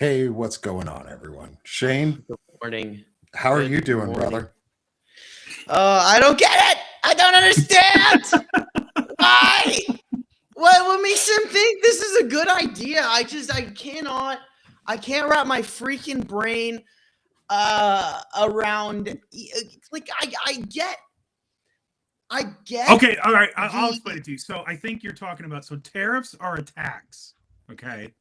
Hey, what's going on, everyone? Shane, Good morning. how are Good you doing, morning. brother? I don't get it. I don't understand. Why? What makes him think this is a good idea? I can't wrap my freaking brain around. Like I get. Okay, all right. I'll explain it to you. So I think you're talking about tariffs are a tax. Okay,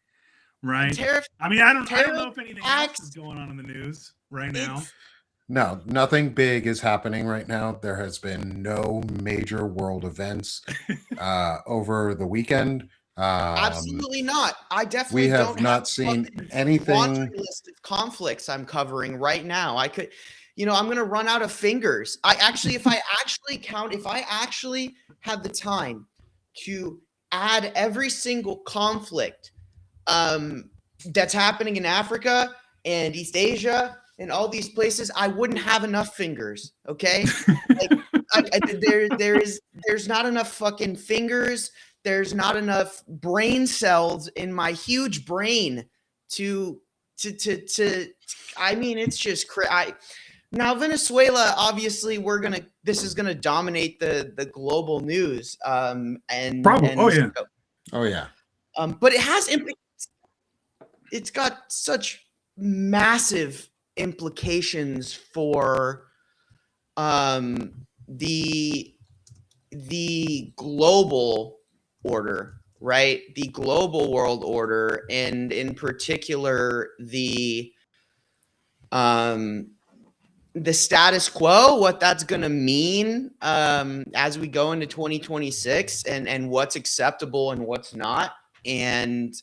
right? Tariff. I mean, I don't know if anything tax, else is going on in the news right now. No, nothing big is happening right now. There has been no major world events over the weekend. Absolutely not. I definitely We have don't not seen anything. laundry list of conflicts I'm covering right now. I could, I'm going to run out of fingers. If I actually had the time to add every single conflict that's happening in Africa and East Asia and all these places, I wouldn't have enough fingers. Okay, there's not enough fucking fingers. There's not enough brain cells in my huge brain to I mean, it's just now Venezuela, obviously this is gonna dominate the global news. Probably. Oh yeah. But it's got such massive implications for the global order, right? The global world order, and in particular the status quo, what that's going to mean as we go into 2026, and what's acceptable and what's not. And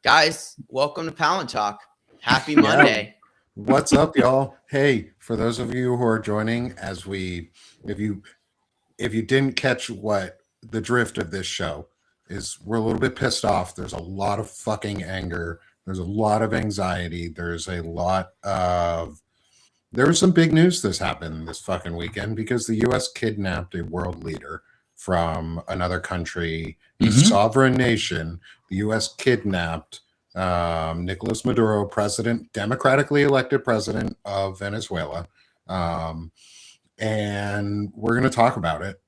guys, welcome to Palantalk. Happy Monday. What's up, y'all? Hey, for those of you who are joining, if you didn't catch what the drift of this show is, we're a little bit pissed off. There's a lot of fucking anger. There's a lot of anxiety. There was some big news this happened this fucking weekend because the U.S. kidnapped a world leader from another country, a sovereign nation. The U.S. kidnapped Nicolas Maduro, democratically elected president of Venezuela. And we're going to talk about it.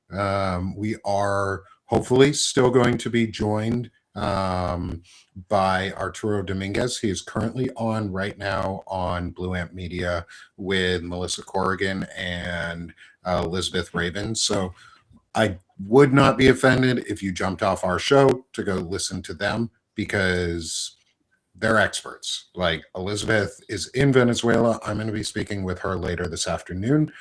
We are hopefully still going to be joined by Arturo Dominguez. He is currently on right now on Blue Amp Media with Melissa Corrigan and Elizabeth Raven. So I would not be offended if you jumped off our show to go listen to them, because they're experts. Like, Elizabeth is in Venezuela. I'm going to be speaking with her later this afternoon.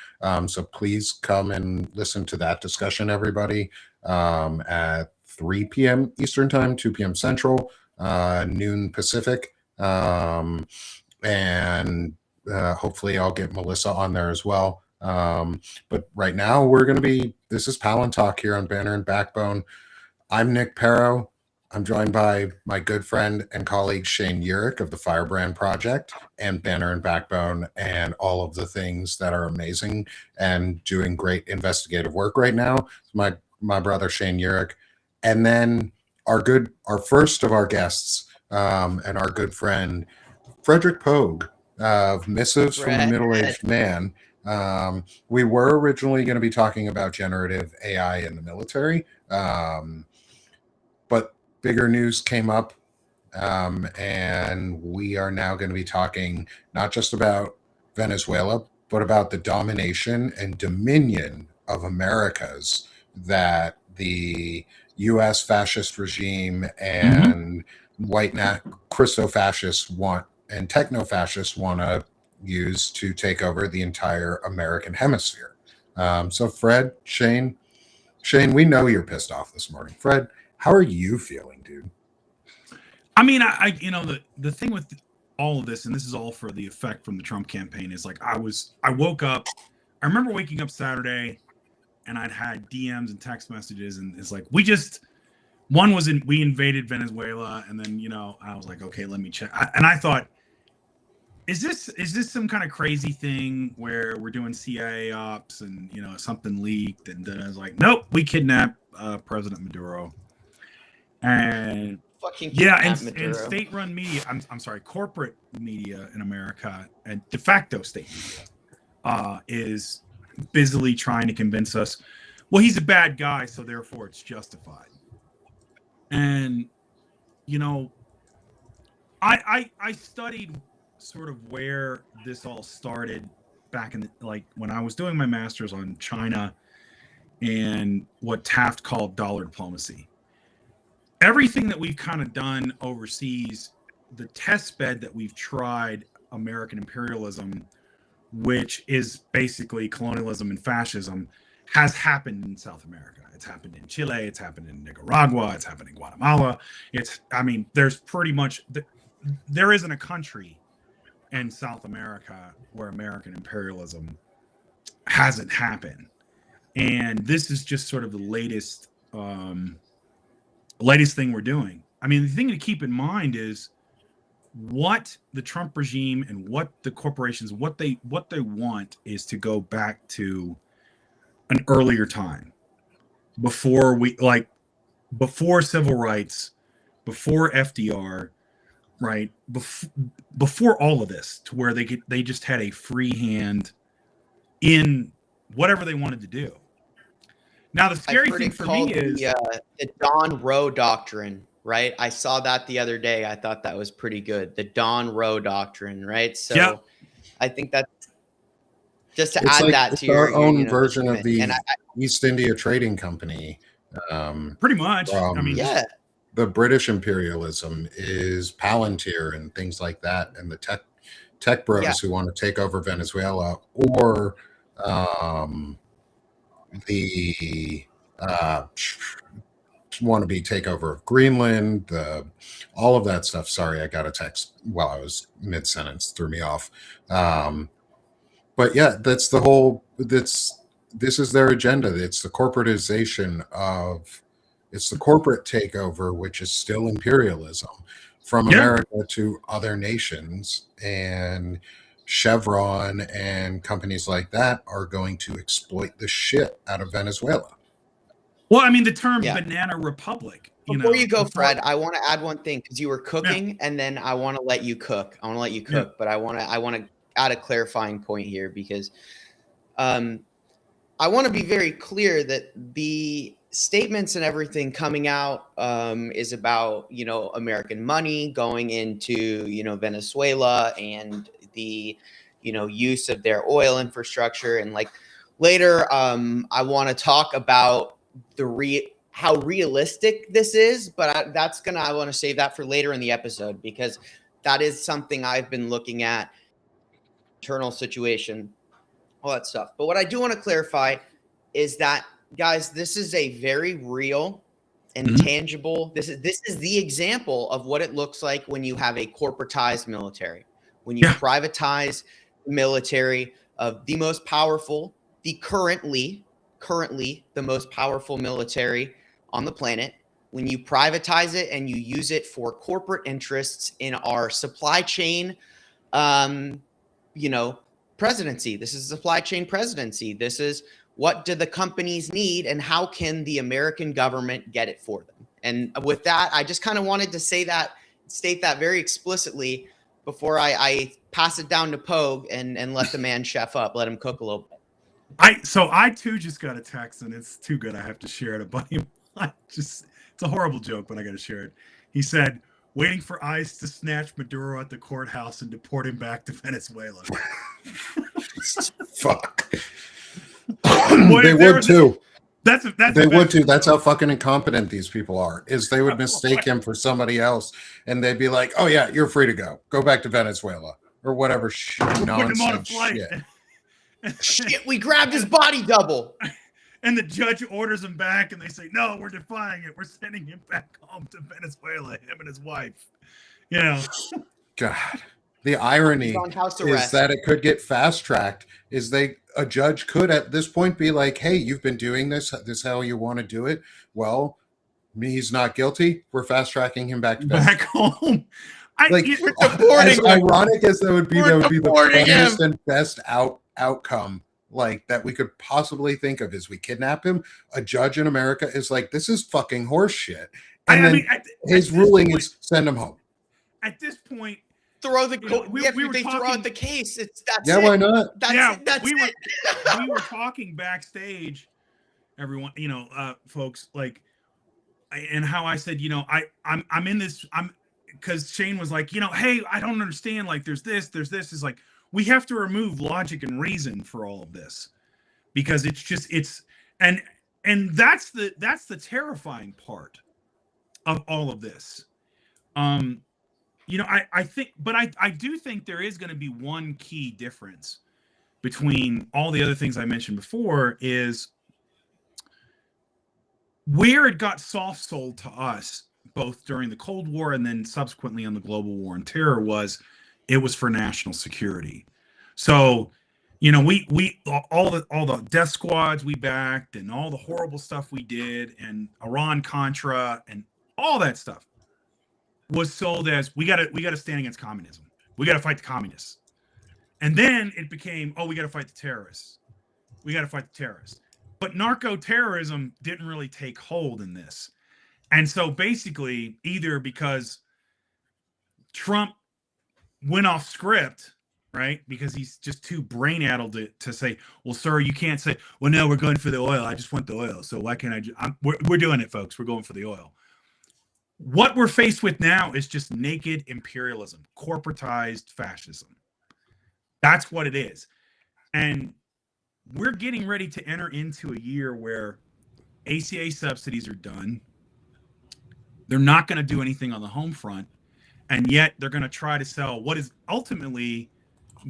So please come and listen to that discussion, everybody, at 3 p.m. Eastern Time, 2 p.m. Central, noon Pacific. And hopefully I'll get Melissa on there as well. But right now this is Palantalk here on Banner and Backbone. I'm Nick Paro. I'm joined by my good friend and colleague Shane Yirak of the Firebrand Project and Banner and Backbone and all of the things that are amazing and doing great investigative work right now. My brother Shane Yirak. And then our first of our guests and our good friend Frederic Poag of Missives from a Middle-Aged Man. We were originally going to be talking about generative AI in the military, but bigger news came up, and we are now going to be talking not just about Venezuela, but about the domination and dominion of Americas that the U.S. fascist regime and white Christo-fascists and techno-fascists want to use to take over the entire American hemisphere. So Fred, Shane, we know you're pissed off this morning. Fred, how are you feeling, dude? I mean, the thing with all of this, and this is all for the effect from the Trump campaign, is like I woke up. I remember waking up Saturday, and I'd had DMs and text messages, and it's like we invaded Venezuela, and then I was like, okay, let me check. And I thought, is this some kind of crazy thing where we're doing CIA ops and something leaked? And then I was like, nope, we kidnapped President Maduro. And fucking Yeah, kidnap and Maduro. state-run media. I'm sorry, corporate media in America and de facto state media is busily trying to convince us, well, he's a bad guy, so therefore it's justified. And you know, I studied sort of where this all started back in when I was doing my master's on China and what Taft called dollar diplomacy. Everything that we've kind of done overseas, the test bed that we've tried American imperialism, which is basically colonialism and fascism, has happened in South America. It's happened in Chile. It's happened in Nicaragua. It's happened in Guatemala. There's pretty much, there isn't a country in South America where American imperialism hasn't happened. And this is just sort of the latest thing we're doing. I mean, the thing to keep in mind is what the Trump regime and what the corporations, what they want is to go back to an earlier time, before civil rights, before FDR, right? Before all of this, to where they just had a free hand in whatever they wanted to do. Now, the scary thing for me is the Don Rowe doctrine, right? I saw that the other day. I thought that was pretty good. The Don Rowe doctrine, right? So yeah. I think that's just to add that to our own version of the East India Trading Company. Pretty much. The British imperialism is Palantir and things like that, and the tech bros who want to take over Venezuela, or the wannabe takeover of Greenland, all of that stuff. Sorry, I got a text while I was mid-sentence, threw me off. But yeah, that's the whole. This is their agenda. It's the corporatization of. It's the corporate takeover, which is still imperialism, from America to other nations, and Chevron and companies like that are going to exploit the shit out of Venezuela. Well, I mean, the term banana republic. Before you go, Fred, I want to add one thing, because you were cooking, and then I want to let you cook. But I want to add a clarifying point here, because I want to be very clear that the statements and everything coming out is about, American money going into, Venezuela, and the, use of their oil infrastructure. And later, I want to talk about how realistic this is, but I want to save that for later in the episode, because that is something I've been looking at, internal situation, all that stuff. But what I do want to clarify is that, guys, this is a very real and tangible. This is the example of what it looks like when you have a corporatized military, when you privatize the military of the most powerful, the currently the most powerful military on the planet. When you privatize it and you use it for corporate interests in our supply chain, presidency. This is supply chain presidency. This is, what do the companies need, and how can the American government get it for them? And with that, I just kind of wanted to state that very explicitly before I pass it down to Poag and let the man chef up, let him cook a little bit. I too just got a text, and it's too good I have to share it. A buddy of mine, it's a horrible joke, but I got to share it. He said, waiting for ICE to snatch Maduro at the courthouse and deport him back to Venezuela. Fuck. They would too. They would too. That's how fucking incompetent these people are. Is they would mistake him for somebody else, and they'd be like, "Oh yeah, you're free to go back to Venezuela," or whatever nonsense shit. Shit, we grabbed his body double. And the judge orders him back, and they say, "No, we're defying it. We're sending him back home to Venezuela, him and his wife." God, the irony is that it could get fast tracked. A judge could at this point be like, "Hey, you've been doing this. This is how you want to do it. Well, he's not guilty. We're fast tracking him back home." As ironic as that would be the funniest and best outcome that we could possibly think of is we kidnap him. A judge in America is like, this is fucking horse shit, And then mean, his ruling is send him home. At this point, Throw the we throw out the case. That's Yeah, it. why not? That's we it. were talking backstage, everyone, folks, like, and how I said, I'm in this, because Shane was like, hey, I don't understand. Like, there's this. Is like, we have to remove logic and reason for all of this, because and that's the terrifying part of all of this. I think, but I do think there is going to be one key difference between all the other things I mentioned before, is where it got soft sold to us, both during the Cold War and then subsequently on the global war on terror, it was for national security. So, we all the death squads we backed, and all the horrible stuff we did, and Iran Contra and all that stuff was sold as we got to stand against communism. We got to fight the communists. And then it became, we got to fight the terrorists. We got to fight the terrorists. But narco-terrorism didn't really take hold in this. And so basically, either because Trump went off script, right? Because he's just too brain-addled to say, well, sir, you can't say, well, no, we're going for the oil. I just want the oil. So why can't we're doing it, folks. We're going for the oil. What we're faced with now is just naked imperialism, corporatized fascism. That's what it is. And we're getting ready to enter into a year where ACA subsidies are done. They're not going to do anything on the home front. And yet they're going to try to sell what is ultimately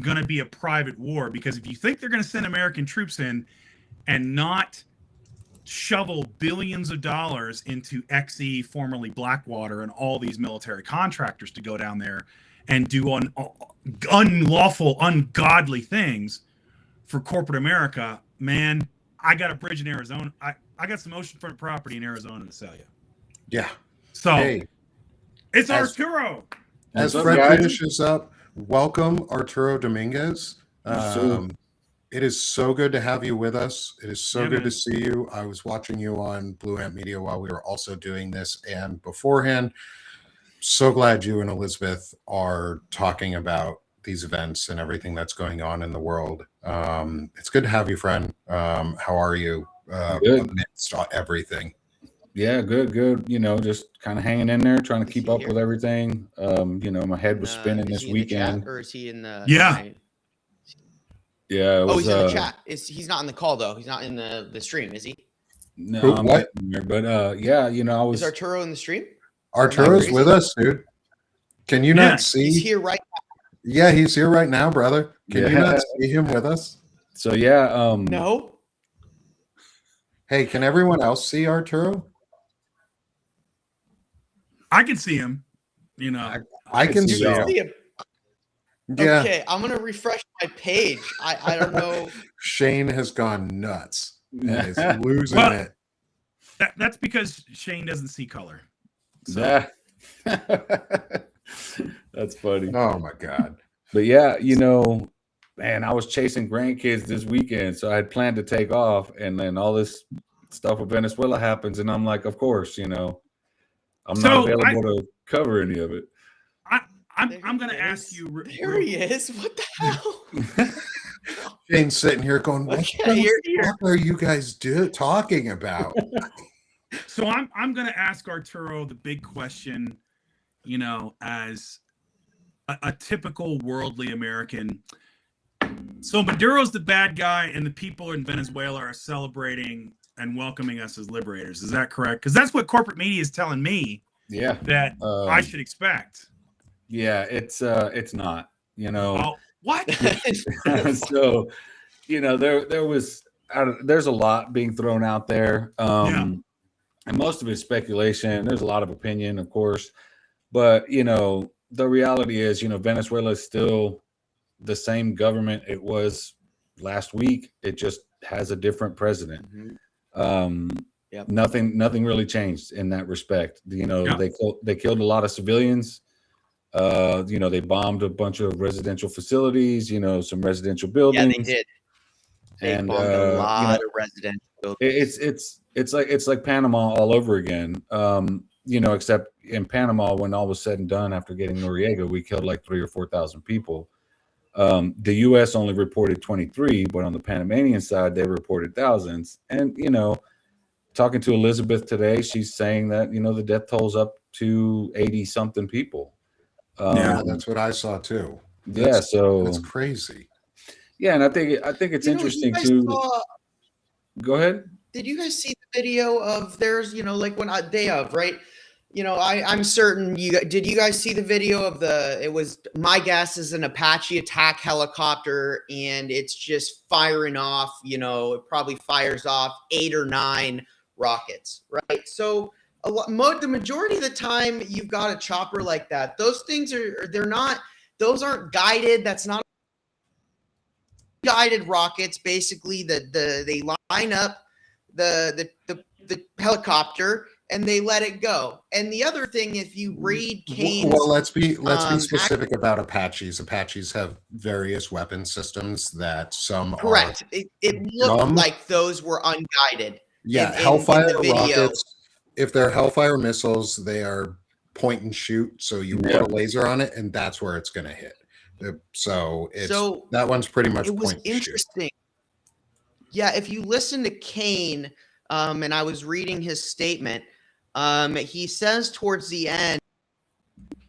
going to be a private war. Because if you think they're going to send American troops in and not shovel billions of dollars into XE, formerly Blackwater, and all these military contractors to go down there and do unlawful, ungodly things for corporate America, man, I got a bridge in Arizona. I got some oceanfront property in Arizona to sell you. Yeah. So hey, it's Arturo. As Fred finishes up, welcome Arturo Dominguez. It is so good to have you with us. It is so good to see you. I was watching you on Blue Ant Media while we were also doing this, and beforehand. So glad you and Elizabeth are talking about these events and everything that's going on in the world. It's good to have you, friend. How are you amidst everything? Yeah, good. Just kind of hanging in there, trying to keep up with everything. My head was spinning this weekend. Or is he in the? Yeah. Yeah. He's in the chat. He's not in the call though. He's not in the stream, is he? No, I'm getting there. But I was. Is Arturo in the stream? Arturo's with us, dude. Can you not see? He's here right now. Yeah, he's here right now, brother. Can you not see him with us? So no. Hey, can everyone else see Arturo? I can see him. I can see him. Yeah. Okay, I'm gonna refresh my page. I don't know. Shane has gone nuts. He's losing it. That's because Shane doesn't see color. So. That's funny. Oh my God. But yeah, man, I was chasing grandkids this weekend, so I had planned to take off, and then all this stuff with Venezuela happens, and I'm like, of course, I'm not available to cover any of it. I'm going to ask you. There he is. What the hell? Shane's sitting here going, "What the fuck are you guys talking about?" So I'm going to ask Arturo the big question, as a typical worldly American. So Maduro's the bad guy, and the people in Venezuela are celebrating and welcoming us as liberators. Is that correct? Because that's what corporate media is telling me. Yeah, that I should expect. Yeah, it's not. What? So, there's a lot being thrown out there. And most of it's speculation. There's a lot of opinion, of course. But, the reality is, Venezuela is still the same government it was last week. It just has a different president. Nothing really changed in that respect. They killed a lot of civilians. They bombed a bunch of residential facilities, some residential buildings. Yeah, they did. They bombed a lot of residential buildings. It's like Panama all over again. except in Panama, when all was said and done after getting Noriega, we killed like 3,000 or 4,000 people. The U.S. only reported 23, but on the Panamanian side, they reported thousands. And, talking to Elizabeth today, she's saying that, the death toll's up to 80-something people. Yeah, that's what I saw too. That's crazy. Yeah, and I think it's interesting too. Go ahead. Did you guys see the video of theirs? Like when day of, right? I'm certain did you guys see the video of it was, my guess is an Apache attack helicopter, and it's just firing off, it probably fires off 8 or 9 rockets, right? So the majority of the time you've got a chopper like that, those things those aren't guided. That's not guided rockets. Basically, they line up the helicopter and they let it go. And the other thing, if you read Kane's, let's be specific about Apaches. Apaches have various weapon systems that some correct. It looked like those were unguided. Yeah, Hellfire rockets. If they're Hellfire missiles, they are point and shoot. So you put a laser on it, and that's where it's going to hit. So that one's pretty much. It was interesting. Yeah, if you listen to Kane, and I was reading his statement, he says towards the end,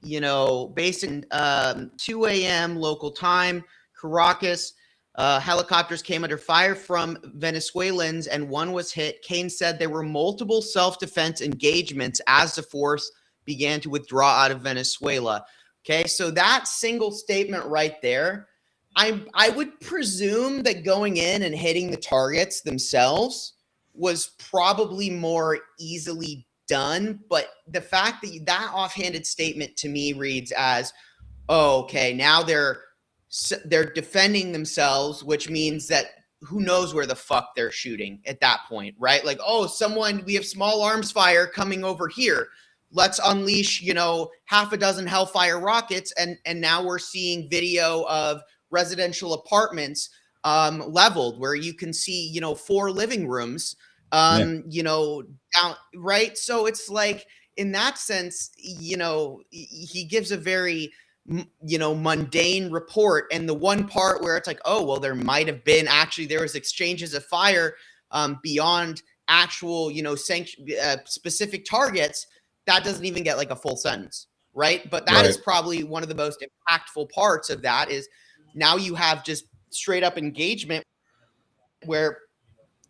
based on 2 a.m. local time, Caracas, helicopters came under fire from Venezuelans and one was hit. Kane said there were multiple self-defense engagements as the force began to withdraw out of Venezuela. Okay, so that single statement right there, I would presume that going in and hitting the targets themselves was probably more easily done. But the fact that offhanded statement to me reads as, oh, okay, now they're defending themselves, which means that who knows where the fuck they're shooting at that point, right? Like, oh, we have small arms fire coming over here. Let's unleash, half a dozen Hellfire rockets. And now we're seeing video of residential apartments leveled where you can see, 4 living rooms, down, right? So it's like, in that sense, he gives a very, mundane report. And the one part where it's like, oh, well, there was exchanges of fire beyond actual, specific targets. That doesn't even get like a full sentence, right? But that is probably one of the most impactful parts of that is now you have just straight up engagement where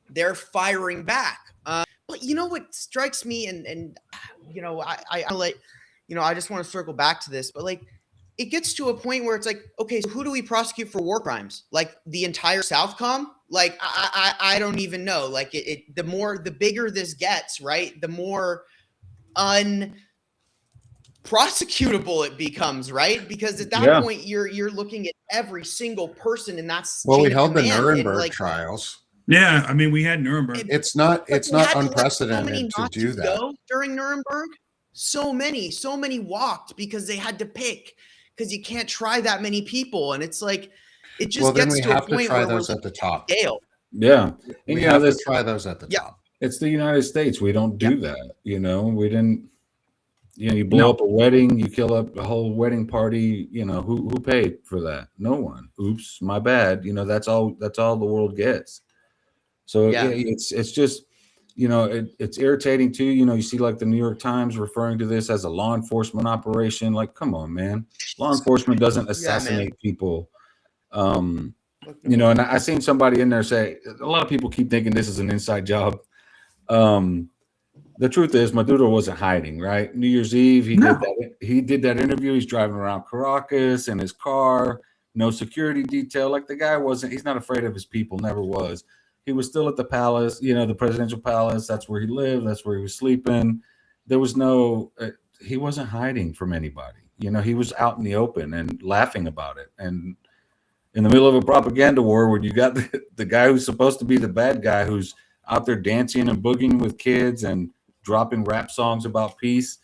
they're firing back. But what strikes me and I just want to circle back to this, but like it gets to a point where it's like, okay, so who do we prosecute for war crimes? Like the entire Southcom? Like I don't even know. Like the bigger this gets, right? The more unprosecutable it becomes, right? Because at that point you're looking at every single person, and that's we held the Nuremberg trials. Yeah, I mean we had Nuremberg. It's not unprecedented to do that during Nuremberg. So many walked because they had to pick, because you can't try that many people, and it's like it just gets to a point try where those at the top. Scale. Yeah, we have to try those at the top. It's the United States. We don't do that. We didn't. You blow up a wedding, you kill up a whole wedding party. Who paid for that? No one. Oops, my bad. That's all the world gets. So it's just, it's irritating too. You see like the New York Times referring to this as a law enforcement operation. Like, come on, man. Law enforcement doesn't assassinate people. And I seen somebody in there say, a lot of people keep thinking this is an inside job. The truth is Maduro wasn't hiding, right? New Year's Eve, he did that interview. He's driving around Caracas in his car, no security detail. Like the guy he's not afraid of his people, never was. He was still at the palace, the presidential palace. That's where he lived. That's where he was sleeping. There was he wasn't hiding from anybody. He was out in the open and laughing about it. And in the middle of a propaganda war where you got the guy who's supposed to be the bad guy who's out there dancing and boogieing with kids and dropping rap songs about peace.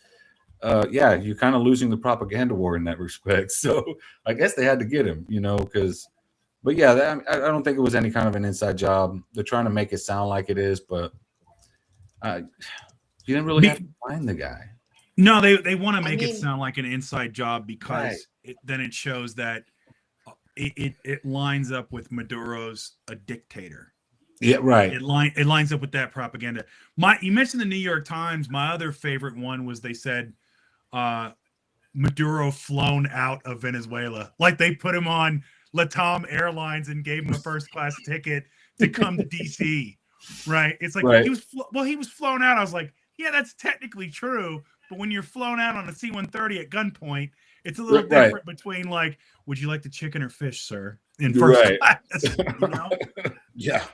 You're kind of losing the propaganda war in that respect. So I guess they had to get him, but I don't think it was any kind of an inside job. They're trying to make it sound like it is, but you didn't really have to find the guy. No, they want to I make it mean- sound like an inside job because then it shows that it lines up with Maduro's a dictator. Yeah, right. It lines up with that propaganda. You mentioned the New York Times. My other favorite one was they said Maduro flown out of Venezuela. Like they put him on Latam Airlines and gave him a first class ticket to come to DC. Right? It's like he was flown out. I was like, yeah, that's technically true. But when you're flown out on a C-130 at gunpoint, it's a little different between like, would you like the chicken or fish, sir? In first class, you know? Yeah.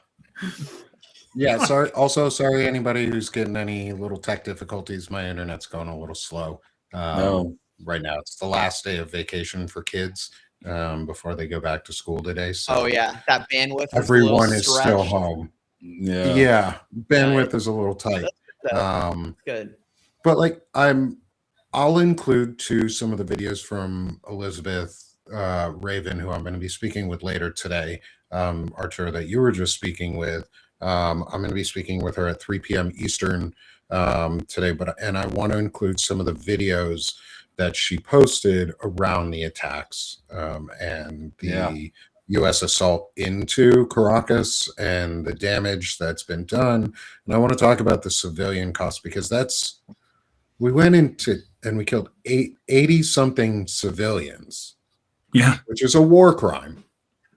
Yeah. Sorry. Also, sorry anybody who's getting any little tech difficulties. My internet's going a little slow. Right now, it's the last day of vacation for kids before they go back to school today. So that bandwidth. Everyone is still home. Yeah. Bandwidth is a little tight. Good. But like I'll include too some of the videos from Elizabeth Raven, who I'm going to be speaking with later today. Arturo, that you were just speaking with. I'm going to be speaking with her at 3 p.m. Eastern today. And I want to include some of the videos that she posted around the attacks and the U.S. assault into Caracas and the damage that's been done. And I want to talk about the civilian costs because we went into and we killed 80 something civilians. Yeah, which is a war crime.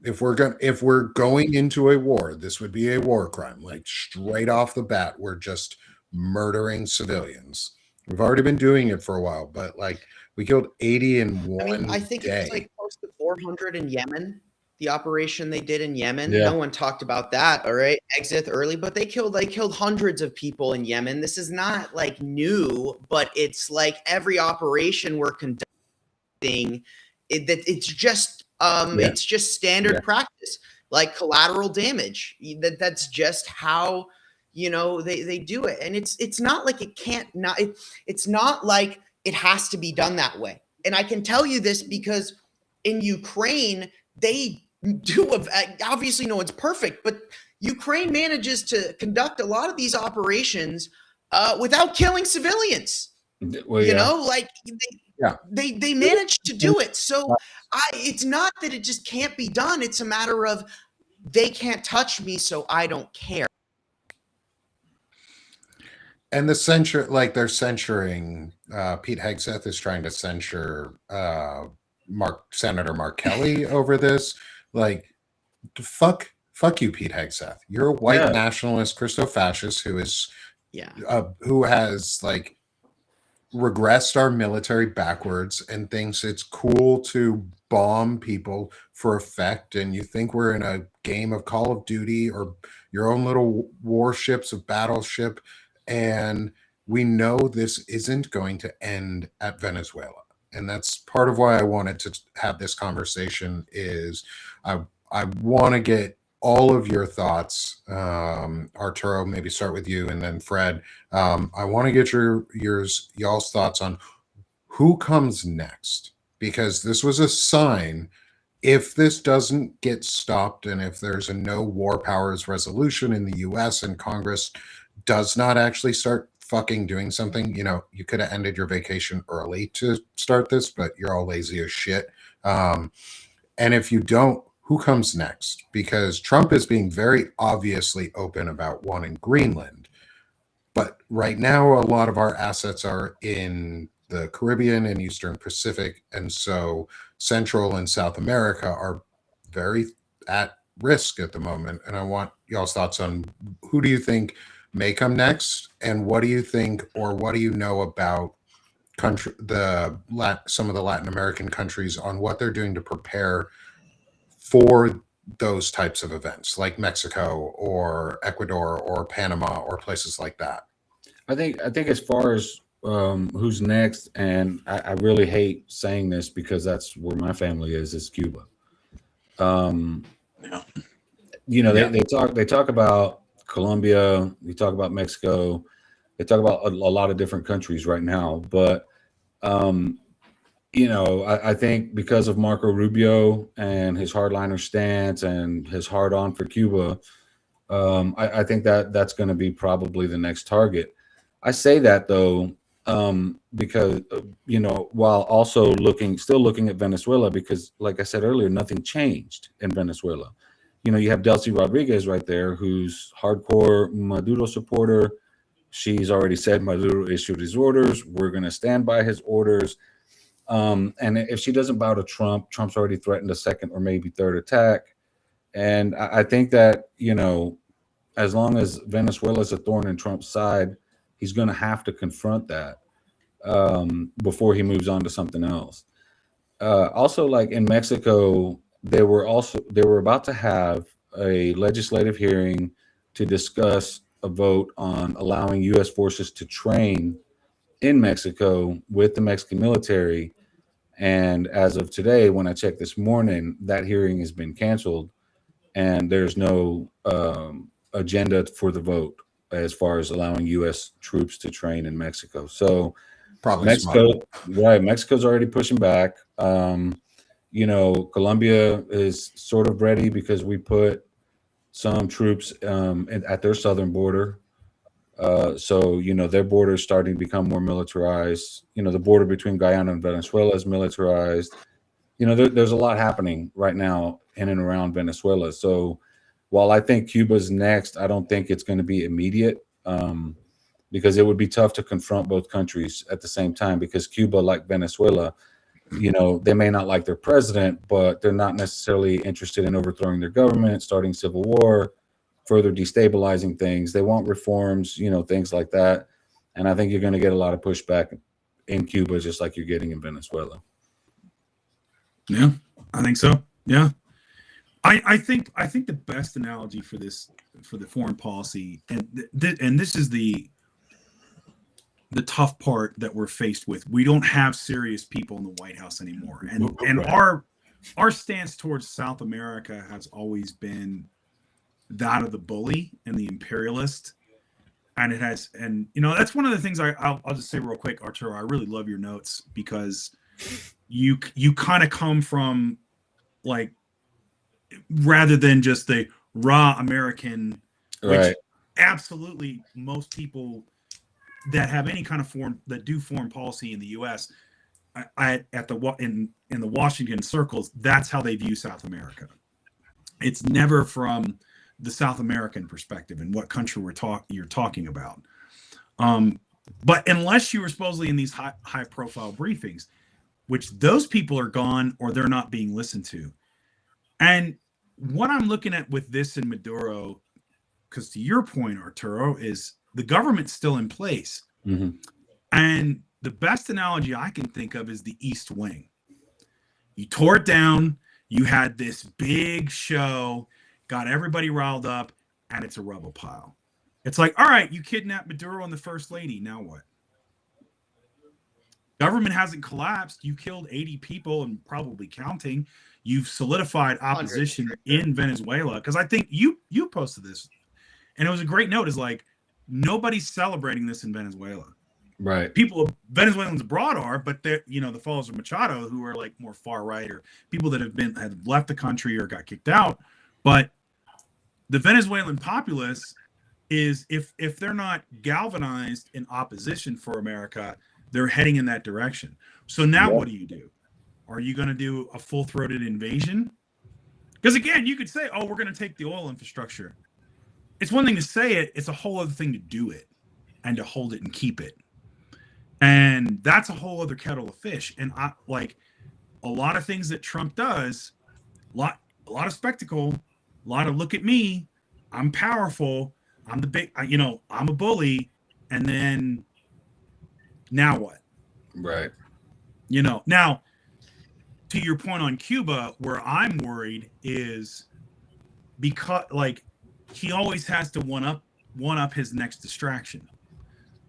If we're going into a war, this would be a war crime. Like straight off the bat, we're just murdering civilians. We've already been doing it for a while, but like we killed 80 in one day. I think it's like close to 400 in Yemen. The operation they did in Yemen. Yeah. No one talked about that. All right, exit early, but they killed hundreds of people in Yemen. This is not like new, but it's like every operation we're conducting. It's just standard practice, like collateral damage. That's just how they do it, and it's not like it can't not. It's not like it has to be done that way. And I can tell you this because in Ukraine they do. Obviously, no one's perfect, but Ukraine manages to conduct a lot of these operations without killing civilians. Well, they managed to do it. So it's not that it just can't be done. It's a matter of they can't touch me, so I don't care. And the they're censuring Pete Hegseth is trying to censure Senator Mark Kelly over this. Like, fuck you, Pete Hegseth. You're a white nationalist Christo-fascist who has like regressed our military backwards and thinks it's cool to bomb people for effect, and you think we're in a game of Call of Duty or your own little warships of Battleship, and we know this isn't going to end at Venezuela. And that's part of why I wanted to have this conversation is I want to get all of your thoughts. Arturo, maybe start with you, and then Fred. I want to get y'all's thoughts on who comes next, because this was a sign. If this doesn't get stopped, and if there's a no war powers resolution in the U.S. and Congress does not actually start fucking doing something, you could have ended your vacation early to start this, but you're all lazy as shit. And if you don't, who comes next? Because Trump is being very obviously open about wanting Greenland. But right now, a lot of our assets are in the Caribbean and Eastern Pacific. And so Central and South America are very at risk at the moment. And I want y'all's thoughts on who do you think may come next? And what do you think, or what do you know about some of the Latin American countries on what they're doing to prepare for those types of events, like Mexico or Ecuador or Panama or places like that? I think as far as who's next, and I really hate saying this because that's where my family is Cuba. They talk about Colombia, we talk about Mexico, they talk about a lot of different countries right now, but I think because of Marco Rubio and his hardliner stance and his hard on for Cuba, I think that's going to be probably the next target. I say that though, because while also still looking at Venezuela, because like I said earlier, nothing changed in Venezuela. You have Delcy Rodriguez right there, who's hardcore Maduro supporter. She's already said Maduro issued his orders. We're going to stand by his orders. And if she doesn't bow to Trump, Trump's already threatened a second or maybe third attack. And I think that, as long as Venezuela is a thorn in Trump's side, he's going to have to confront that before he moves on to something else. Also, like in Mexico, they were about to have a legislative hearing to discuss a vote on allowing U.S. forces to train in Mexico with the Mexican military. And as of today, when I checked this morning, that hearing has been canceled, and there's no agenda for the vote as far as allowing U.S. troops to train in Mexico. So Probably Mexico, smart. right? Mexico's already pushing back. Colombia is sort of ready because we put some troops at their southern border. So their border is starting to become more militarized. The border between Guyana and Venezuela is militarized. There's a lot happening right now in and around Venezuela. So while I think Cuba's next, I don't think it's going to be immediate because it would be tough to confront both countries at the same time, because Cuba, like Venezuela, they may not like their president, but they're not necessarily interested in overthrowing their government, starting civil war, further destabilizing things. They want reforms, things like that. And I think you're going to get a lot of pushback in Cuba, just like you're getting in Venezuela. Yeah, I think so. Yeah. I think the best analogy for this, for the foreign policy, and this is the tough part that we're faced with. We don't have serious people in the White House anymore. And our stance towards South America has always been that of the bully and the imperialist. And it has, and that's one of the things I'll just say real quick, Arturo. I really love your notes, because you kind of come from, like, rather than just the raw American, which Right. absolutely most people that have any kind of foreign policy in the U.S. in the Washington circles, that's how they view South America. It's never from the South American perspective and what country you're talking about. But unless you were supposedly in these high profile briefings, which those people are gone or they're not being listened to. And what I'm looking at with this in Maduro, because to your point, Arturo, is the government's still in place. Mm-hmm. And the best analogy I can think of is the East Wing. You tore it down, you had this big show, got everybody riled up, and it's a rubble pile. It's like, all right, you kidnapped Maduro and the First Lady, now what? Government hasn't collapsed. You killed 80 people and probably counting. You've solidified opposition in Venezuela. Because I think you posted this, and it was a great note. Is like, nobody's celebrating this in Venezuela. Right. Venezuelans abroad are, but they're, the followers of Machado, who are like more far right, or people that have left the country or got kicked out. But the Venezuelan populace is, if they're not galvanized in opposition for America, they're heading in that direction. So now what do? Are you going to do a full-throated invasion? Because again, you could say, oh, we're going to take the oil infrastructure. It's one thing to say it. It's a whole other thing to do it and to hold it and keep it. And that's a whole other kettle of fish. And I like a lot of things that Trump does, a lot of spectacle, a lot of look at me, I'm powerful, I'm the big, I'm a bully. And then now what? Right. Now to your point on Cuba, where I'm worried is because, like, he always has to one up his next distraction.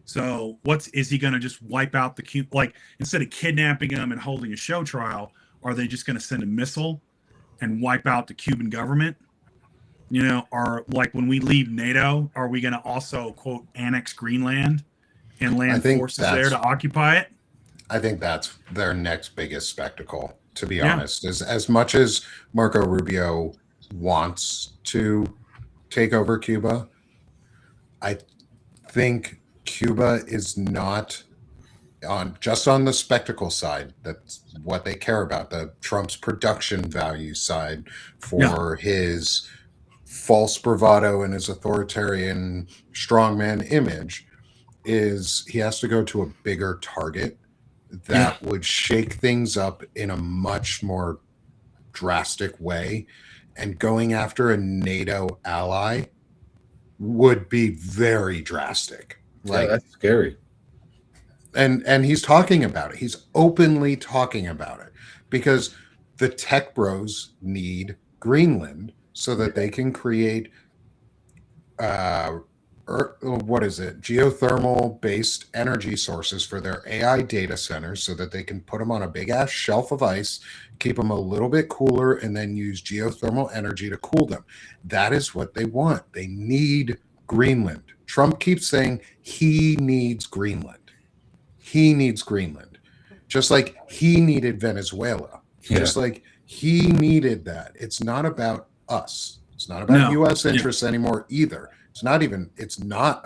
So is he going to just wipe out the Cuba? Like, instead of kidnapping him and holding a show trial, are they just going to send a missile and wipe out the Cuban government? Or like when we leave NATO, are we going to also, quote, annex Greenland and land forces there to occupy it? I think that's their next biggest spectacle, to be honest. As much as Marco Rubio wants to take over Cuba, I think Cuba is not on the spectacle side, that's what they care about. The Trump's production value side for his false bravado and his authoritarian strongman image is he has to go to a bigger target that would shake things up in a much more drastic way, and going after a NATO ally would be very drastic. Like, that's scary. And he's talking about it. He's openly talking about it because the tech bros need Greenland so that they can create geothermal based energy sources for their AI data centers so that they can put them on a big ass shelf of ice, keep them a little bit cooler, and then use geothermal energy to cool them. That is what they want. They need Greenland. Trump keeps saying he needs Greenland. He needs Greenland, just like he needed Venezuela, just like he needed that. It's not about us. It's not about U.S. interests anymore either. It's not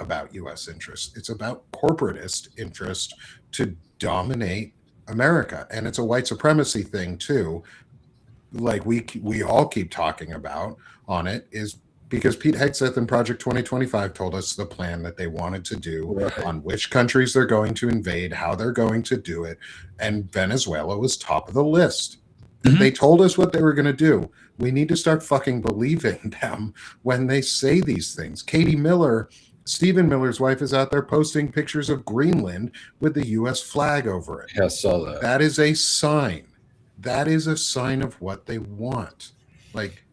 about U.S. interests. It's about corporatist interest to dominate America. And it's a white supremacy thing too. Like we all keep talking about on it is because Pete Hegseth and Project 2025 told us the plan that they wanted to do on which countries they're going to invade, how they're going to do it. And Venezuela was top of the list. They told us what they were going to do. We need to start fucking believing them when they say these things. Katie Miller, Stephen Miller's wife, is out there posting pictures of Greenland with the U.S. flag over it. Yeah, I saw that. That is a sign. That is a sign of what they want. Like,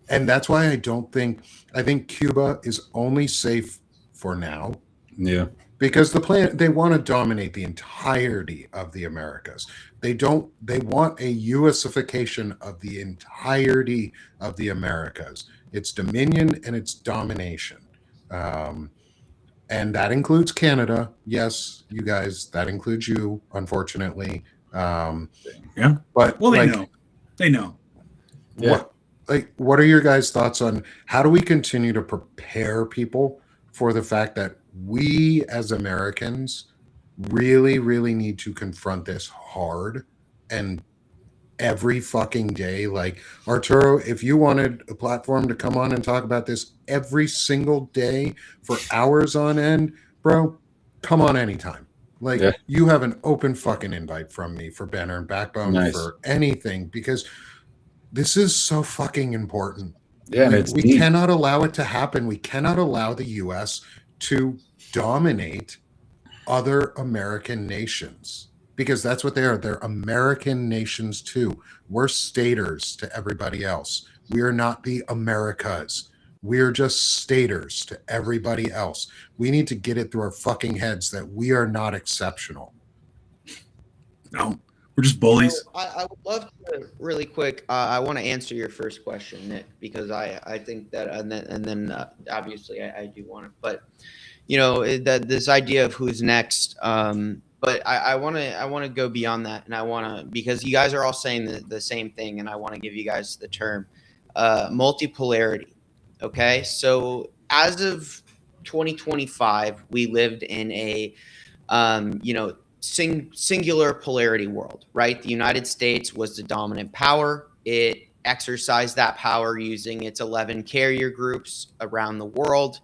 and that's why I think Cuba is only safe for now. Yeah. Because they want to dominate the entirety of the Americas. They want a USification of the entirety of the Americas. It's dominion and it's domination. And that includes Canada. Yes, you guys, that includes you, unfortunately. But they know. Yeah. What are your guys' thoughts on how do we continue to prepare people for the fact that we as Americans really, really need to confront this hard and every fucking day? Like, Arturo, if you wanted a platform to come on and talk about this every single day for hours on end, bro, come on anytime. Like, you have an open fucking invite from me for Banner and Backbone for anything, because this is so fucking important. Yeah, we cannot allow it to happen. We cannot allow the U.S. to dominate other American nations, because that's what they are. They're American nations too. We're staters to everybody else. We are not the Americas. We're just staters to everybody else. We need to get it through our fucking heads that we are not exceptional. No, we're just bullies. So I would love to really quick. I want to answer your first question, Nick, because I think that, and then obviously I do want to, but that this idea of who's next. But I want to go beyond that, and because you guys are all saying the same thing, and I want to give you guys the term multipolarity. Okay, so as of 2025, we lived in a singular polarity world, right? The United States was the dominant power. It exercised that power using its 11 carrier groups around the world.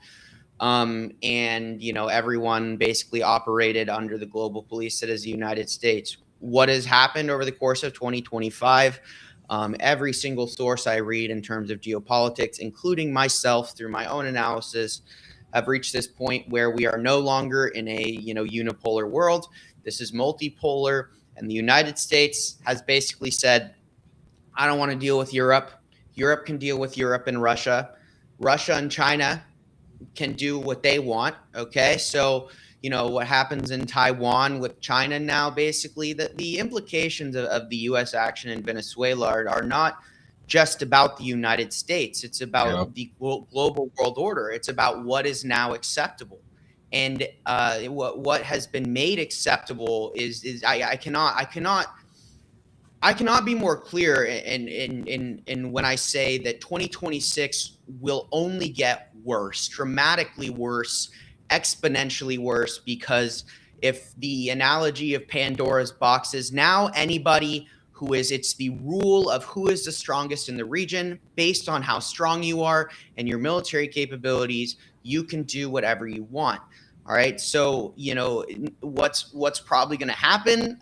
And everyone basically operated under the global police that is the United States. What has happened over the course of 2025? Every single source I read in terms of geopolitics, including myself through my own analysis, have reached this point where we are no longer in a unipolar world. This is multipolar, and the United States has basically said, I don't want to deal with Europe. Europe can deal with Europe and Russia. Russia and China can do what they want. Okay, so what happens in Taiwan with China now, basically the implications of the U.S. action in Venezuela are not just about the United States. It's about the global world order. It's about what is now acceptable. And what has been made acceptable is I cannot be more clear in when I say that 2026 will only get worse, dramatically worse, exponentially worse, because if the analogy of Pandora's box is now anybody who is, it's the rule of who is the strongest in the region based on how strong you are and your military capabilities, you can do whatever you want. All right. So, you know, what's probably going to happen?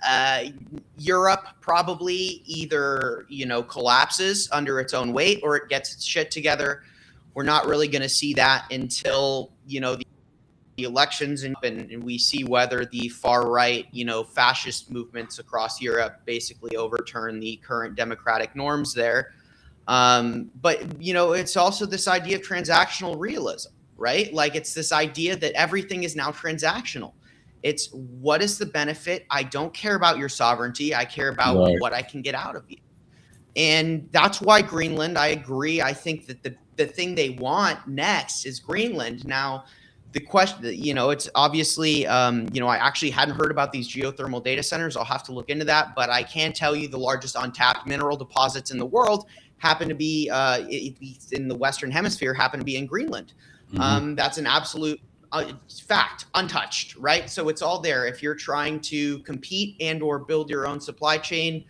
Europe probably either, you know, collapses under its own weight or it gets its shit together. We're not really going to see that until, you know, the elections and we see whether the far right, you know, fascist movements across Europe basically overturn the current democratic norms there. But, you know, it's also this idea of transactional realism, right? Like it's this idea that everything is now transactional. It's what is the benefit? I don't care about your sovereignty. I care about what I can get out of you. And that's why Greenland, I agree. I think that the thing they want next is Greenland. Now, the question, you know, it's obviously, you know, I actually hadn't heard about these geothermal data centers. I'll have to look into that. But I can tell you the largest untapped mineral deposits in the world happen to be, in the Western Hemisphere, happen to be in Greenland. That's an absolute fact, untouched, right? So it's all there. If you're trying to compete and or build your own supply chain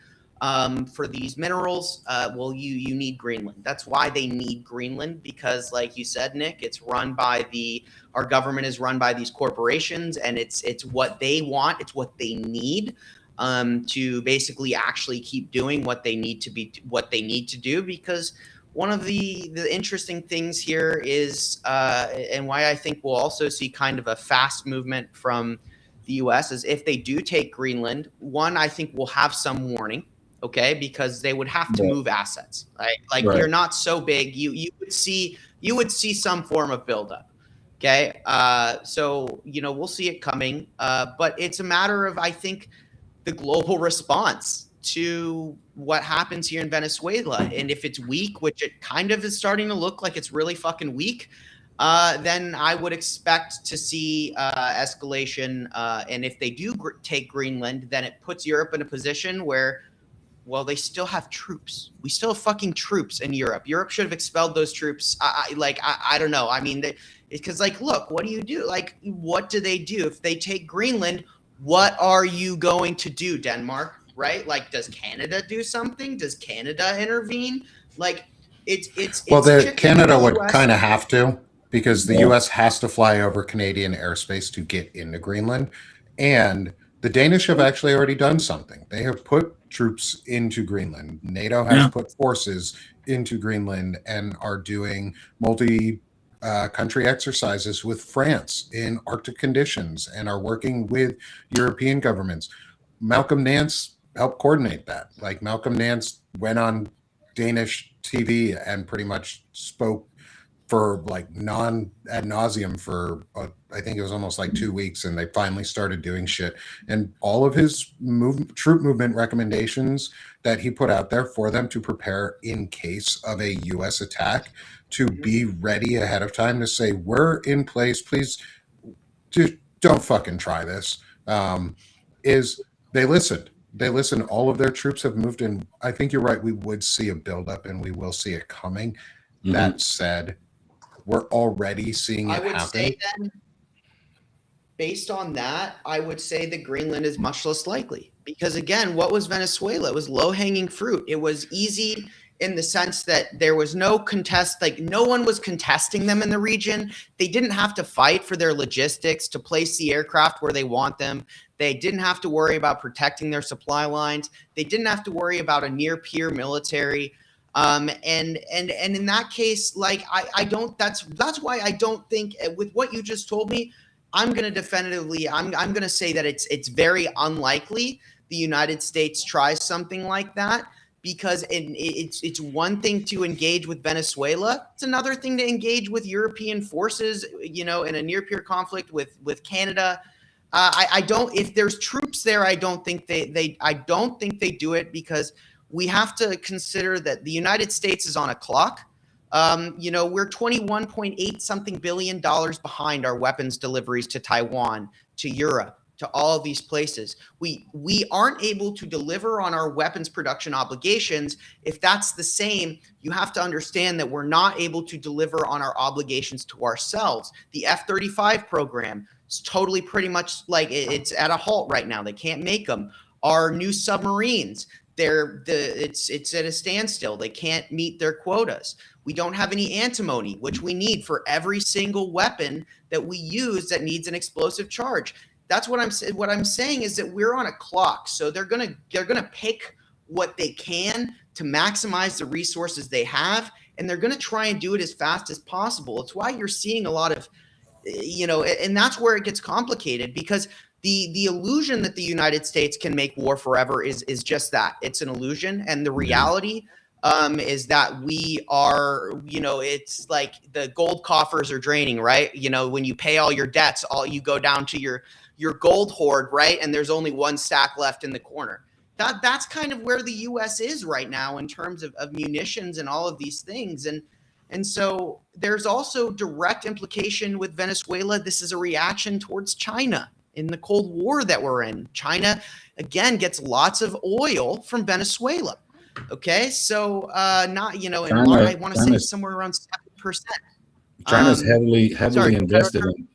for these minerals, well, you need Greenland. That's why they need Greenland, because like you said, Nick, it's run by our government is run by these corporations, and it's what they want. It's what they need to basically actually keep doing what they need to do. Because one of the interesting things here is, and why I think we'll also see kind of a fast movement from the U.S. is if they do take Greenland, one, I think we'll have some warning. Okay, because they would have to move assets, right? Like you're not so big, you would see some form of buildup. Okay, so you know we'll see it coming, but it's a matter of, I think, the global response to what happens here in Venezuela, and if it's weak, which it kind of is starting to look like it's really fucking weak, then I would expect to see escalation. And if they do take Greenland, then it puts Europe in a position where, well, they still have troops. We still have fucking troops in Europe. Europe should have expelled those troops. I don't know. I mean, because like, look, what do you do? Like, what do they do if they take Greenland? What are you going to do, Denmark? Right? Like, does Canada do something? Does Canada intervene? Like, Canada would kind of have to, because the U.S. has to fly over Canadian airspace to get into Greenland, and the Danish have actually already done something. They have put troops into Greenland. NATO has put forces into Greenland and are doing multi-country exercises with France in Arctic conditions and are working with European governments. Malcolm Nance helped coordinate that. Like, Malcolm Nance went on Danish TV and pretty much spoke for like ad nauseum for I think it was almost like 2 weeks, and they finally started doing shit. And all of his troop movement recommendations that he put out there for them to prepare in case of a U.S. attack, to be ready ahead of time to say, we're in place, please just don't fucking try this, is they listened. They listened. All of their troops have moved in. I think you're right. We would see a buildup, and we will see it coming. That said, we're already seeing it happen. Say then, based on that, I would say that Greenland is much less likely. Because again, what was Venezuela? It was low-hanging fruit. It was easy in the sense that there was no contest, like no one was contesting them in the region. They didn't have to fight for their logistics to place the aircraft where they want them. They didn't have to worry about protecting their supply lines. They didn't have to worry about a near-peer military. And in that case, like I don't. That's why I don't think, with what you just told me, I'm going to definitively. I'm going to say that it's very unlikely the United States tries something like that, because it's one thing to engage with Venezuela. It's another thing to engage with European forces, you know, in a near peer conflict with Canada. I don't. If there's troops there, I don't think I don't think they do it, because we have to consider that the United States is on a clock. You know, we're $21.8 something billion behind our weapons deliveries to Taiwan, to Europe, to all of these places. We aren't able to deliver on our weapons production obligations. If that's the same, you have to understand that we're not able to deliver on our obligations to ourselves. The F-35 program, It's totally pretty much like it's at a halt right now. They can't make them. Our new submarines, it's at a standstill. They can't meet their quotas. We don't have any antimony, which we need for every single weapon that we use that needs an explosive charge. That's what I'm saying is that we're on a clock. So they're gonna pick what they can to maximize the resources they have, and they're gonna try and do it as fast as possible. It's why you're seeing a lot of, and that's where it gets complicated, because the illusion that the United States can make war forever is just that. It's an illusion, and the reality is that we are, it's like the gold coffers are draining, right? When you pay all your debts, you go down to your gold hoard, right? And there's only one stack left in the corner. That's kind of where the U.S. is right now in terms of munitions and all of these things. And so there's also direct implication with Venezuela. This is a reaction towards China in the Cold War that we're in. China, again, gets lots of oil from Venezuela. Okay, so and I want to say somewhere around 7%. China's heavily invested in.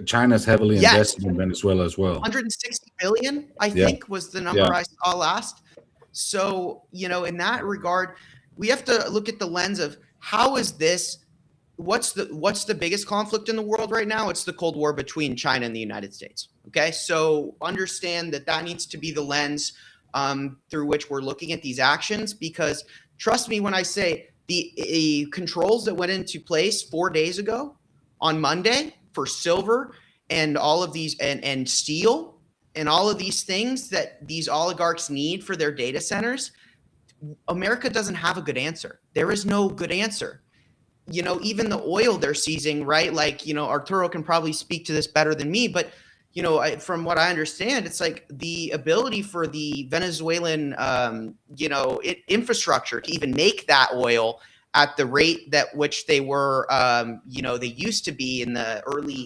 China's heavily invested in Venezuela as well. 160 billion, I think, was the number I saw last. So, in that regard, we have to look at the lens of how is this. What's the biggest conflict in the world right now? It's the Cold War between China and the United States. Okay, so understand that needs to be the lens through which we're looking at these actions, because trust me when I say the controls that went into place 4 days ago on Monday for silver and all of these and steel and all of these things that these oligarchs need for their data centers, America doesn't have a good answer. There is no good answer. Even the oil they're seizing, right? Like, Arturo can probably speak to this better than me, but from what I understand, it's like the ability for the Venezuelan, infrastructure to even make that oil at the rate that which they were, they used to be in the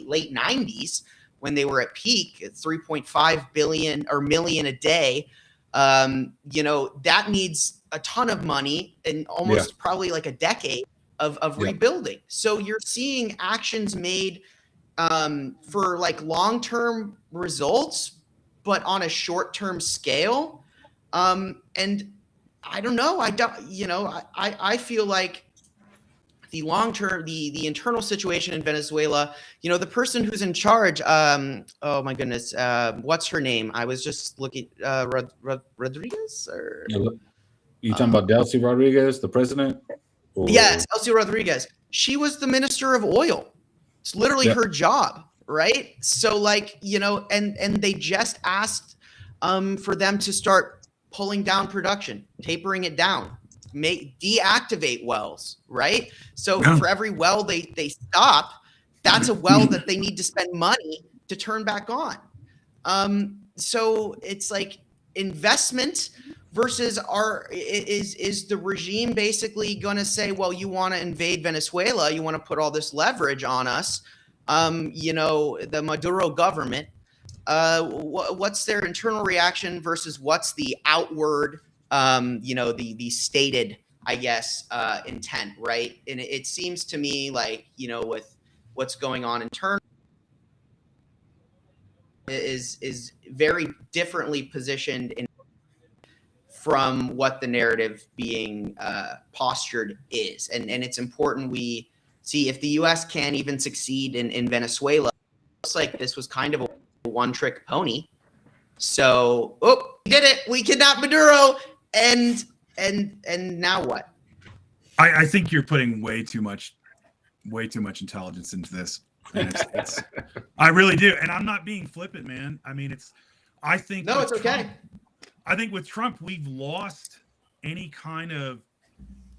late 90s when they were at peak at 3.5 million a day. That needs a ton of money and almost probably like a decade of rebuilding. So you're seeing actions made for like long-term results, but on a short-term scale. And I don't know. I feel like the long-term, the internal situation in Venezuela, the person who's in charge, oh my goodness, what's her name? I was just looking, Rodriguez or? You talking about Delcy Rodriguez, the president? Or? Yes, Delcy Rodriguez. She was the minister of oil. It's literally her job, right? So like, and they just asked for them to start pulling down production, tapering it down, deactivate wells, right? So for every well they stop, that's a well that they need to spend money to turn back on. So it's like investment versus is the regime basically going to say, well, you want to invade Venezuela, you want to put all this leverage on us, the Maduro government, what's their internal reaction versus what's the outward, the stated, I guess, intent, right? And it seems to me like, with what's going on internally is very differently positioned from what the narrative being postured is. And it's important we see if the U.S. can't even succeed in Venezuela. It looks like this was kind of a one-trick pony. So, we did it. We kidnapped Maduro. And now what? I think you're putting way too much intelligence into this. And it's I really do. And I'm not being flippant, man. I mean, it's okay. I think with Trump, we've lost any kind of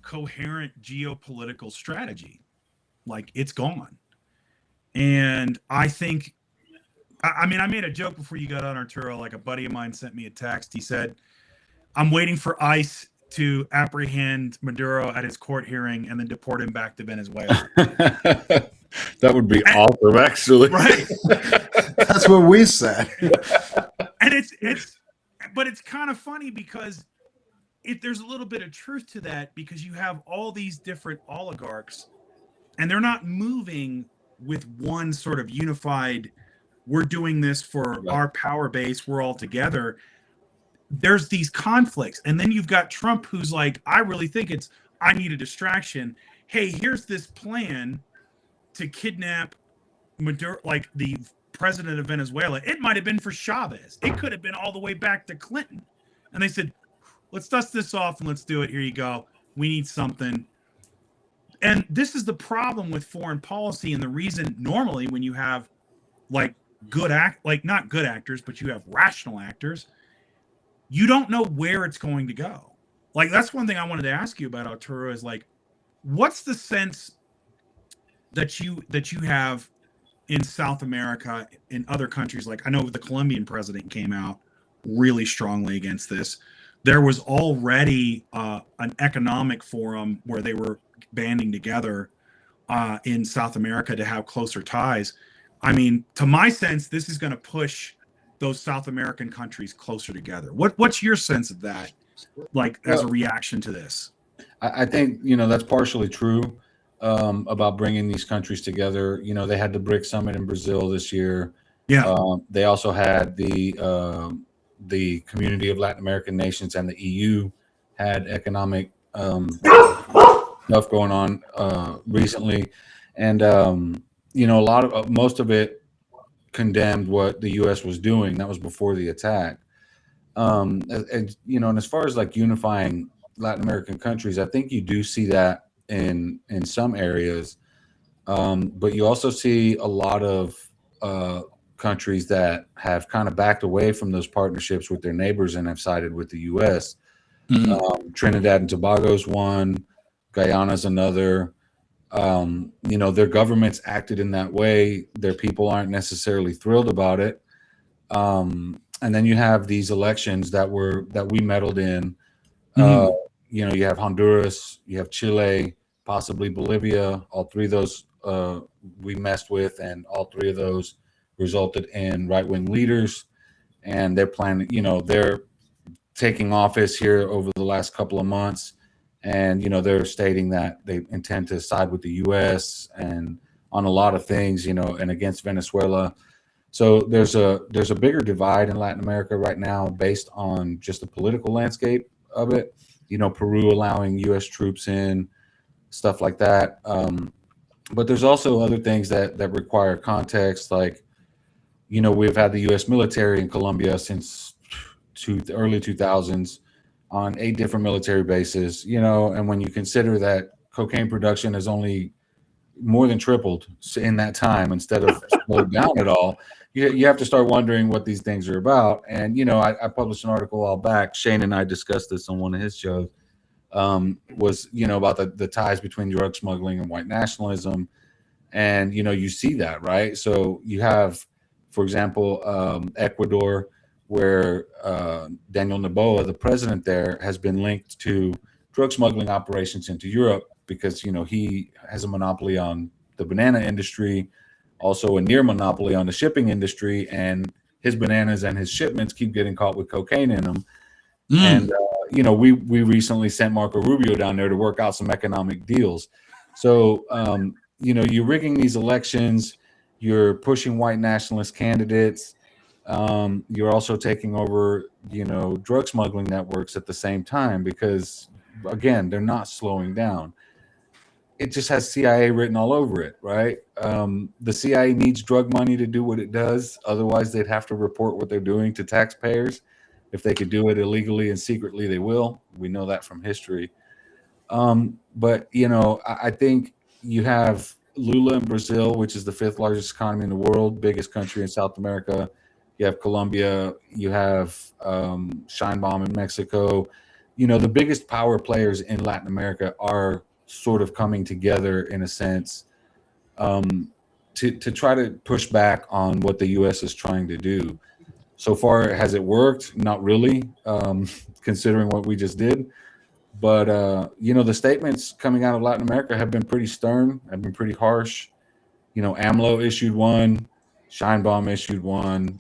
coherent geopolitical strategy. Like, it's gone. And I think, I made a joke before you got on, Arturo. Like, a buddy of mine sent me a text. He said, I'm waiting for ICE to apprehend Maduro at his court hearing and then deport him back to Venezuela. That would be awesome, actually. Right. That's what we said. And but it's kind of funny because there's a little bit of truth to that, because you have all these different oligarchs and they're not moving with one sort of unified we're doing this for our power base, we're all together. There's these conflicts. And then you've got Trump, who's like, I really think I need a distraction. Hey, here's this plan to kidnap Maduro, like the president of Venezuela. It might have been for Chavez. It could have been all the way back to Clinton. And they said, let's dust this off and let's do it. Here you go. We need something. And this is the problem with foreign policy, and the reason normally when you have like not good actors, but you have rational actors, you don't know where it's going to go. Like, that's one thing I wanted to ask you about, Arturo, is like, what's the sense that you have in South America, in other countries? Like, I know the Colombian president came out really strongly against this. There was already an economic forum where they were banding together in South America to have closer ties. I mean, to my sense, this is going to push those South American countries closer together. What's your sense of that, like, as a reaction to this? I think, that's partially true about bringing these countries together. They had the BRIC summit in Brazil this year. Yeah. They also had the Community of Latin American Nations, and the EU had economic stuff going on recently. And, most of it condemned what the U.S. was doing. That was before the attack. And as far as like unifying Latin American countries, I think you do see that in some areas, but you also see a lot of countries that have kind of backed away from those partnerships with their neighbors and have sided with the U.S. Trinidad and Tobago is one, Guyana's another. Their governments acted in that way. Their people aren't necessarily thrilled about it. And then you have these elections that we meddled in. You have Honduras, you have Chile, possibly Bolivia. All three of those we messed with, and all three of those resulted in right-wing leaders. And they're planning, they're taking office here over the last couple of months. And, they're stating that they intend to side with the U.S. and on a lot of things, and against Venezuela. So there's a bigger divide in Latin America right now based on just the political landscape of it. Peru allowing U.S. troops in, stuff like that. But there's also other things that require context. Like, we've had the U.S. military in Colombia since the early 2000s. On 8 different military bases, and when you consider that cocaine production has only more than tripled in that time instead of slowed down at all, you have to start wondering what these things are about. And, I published an article a while back. Shane and I discussed this on one of his shows, was, about the ties between drug smuggling and white nationalism. And, you see that, right? So you have, for example, Ecuador, where Daniel Noboa, the president there, has been linked to drug smuggling operations into Europe because, he has a monopoly on the banana industry, also a near monopoly on the shipping industry, and his bananas and his shipments keep getting caught with cocaine in them. And, we recently sent Marco Rubio down there to work out some economic deals. So, you're rigging these elections, you're pushing white nationalist candidates. You're also taking over, drug smuggling networks at the same time because, again, they're not slowing down. It just has CIA written all over it, right? The CIA needs drug money to do what it does. Otherwise, they'd have to report what they're doing to taxpayers. If they could do it illegally and secretly, they will. We know that from history. But, I think you have Lula in Brazil, which is the 5th largest economy in the world, biggest country in South America. You have Colombia, you have Sheinbaum in Mexico. The biggest power players in Latin America are sort of coming together in a sense to try to push back on what the U.S. is trying to do. So far, has it worked? Not really, considering what we just did. But, the statements coming out of Latin America have been pretty stern, have been pretty harsh. AMLO issued one. Sheinbaum issued one,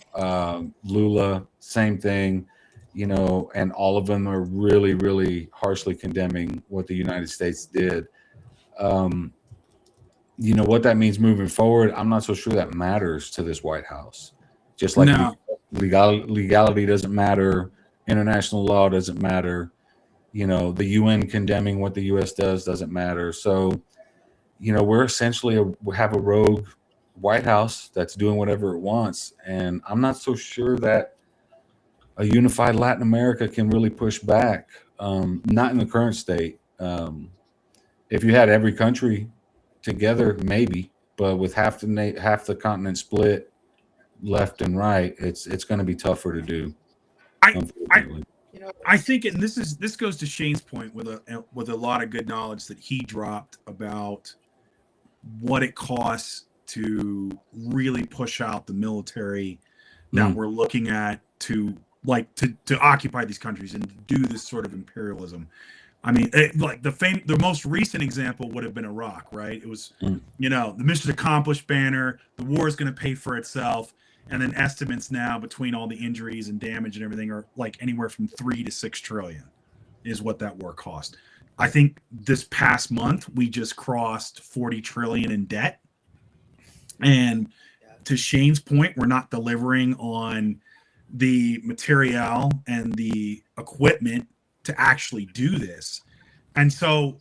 Lula, same thing, and all of them are really, really harshly condemning what the United States did. What that means moving forward, I'm not so sure that matters to this White House. Just like No. legality doesn't matter, international law doesn't matter. You know, the UN condemning what the U.S. doesn't matter. So, you know, we're essentially we have a rogue White House that's doing whatever it wants, and I'm not so sure that a unified Latin America can really push back. Not in the current state. If you had every country together, maybe, but with half the continent split left and right, it's going to be tougher to do. Unfortunately. I think, and this goes to Shane's point with a lot of good knowledge that he dropped about what it costs to really push out the military that we're looking at to occupy these countries and do this sort of imperialism. I mean, the most recent example would have been Iraq, right? It was, you know, the mission accomplished banner. The war is going to pay for itself. And then estimates now between all the injuries and damage and everything are like anywhere from 3 to 6 trillion is what that war cost. I think this past month we just crossed 40 trillion in debt. And to Shane's point, we're not delivering on the material and the equipment to actually do this. And so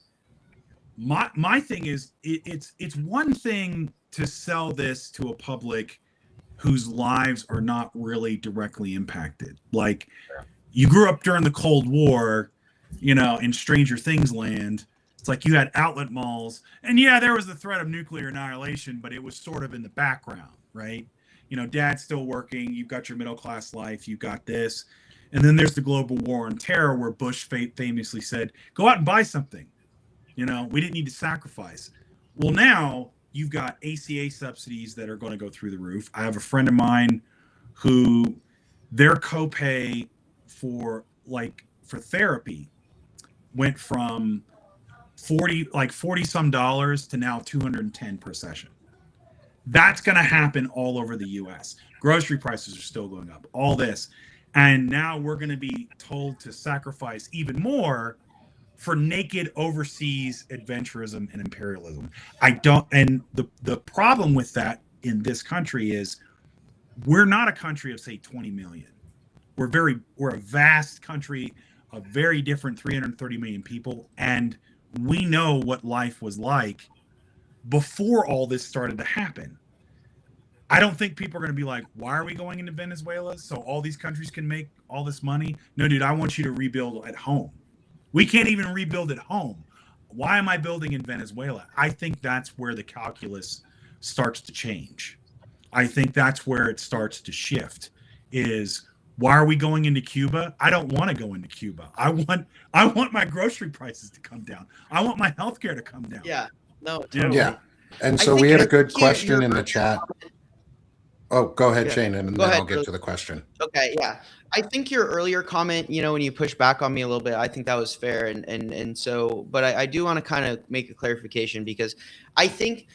my thing is it's one thing to sell this to a public whose lives are not really directly impacted. Like, you grew up during the Cold War, you know, in Stranger Things land. It's like you had outlet malls, and yeah, there was the threat of nuclear annihilation, but it was sort of in the background, right? You know, dad's still working, you've got your middle class life, you've got this. And then there's the global war on terror, where Bush famously said, go out and buy something. You know, we didn't need to sacrifice. Well, now you've got ACA subsidies that are going to go through the roof. I have a friend of mine who their copay for therapy went from 40 some dollars to now $210 per session. That's going to happen all over the US. Grocery prices are still going up, all this. And now we're going to be told to sacrifice even more for naked overseas adventurism and imperialism. And the problem with that in this country is we're not a country of, say, 20 million. We're a vast country of very different 330 million people. And we know what life was like before all this started to happen. I don't think people are going to be like, why are we going into Venezuela so all these countries can make all this money? No, dude, I want you to rebuild at home. We can't even rebuild at home. Why am I building in Venezuela? I think that's where the calculus starts to change. I think that's where it starts to shift is, why are we going into Cuba? I don't want to go into Cuba. I want my grocery prices to come down. I want my healthcare to come down. Yeah. No. Totally. Yeah. And so we had a good question in the chat. Oh, go ahead, Shane, and then I'll get to the question. Okay, yeah. I think your earlier comment, you know, when you pushed back on me a little bit, I think that was fair. And so, but I do want to kind of make a clarification, because I think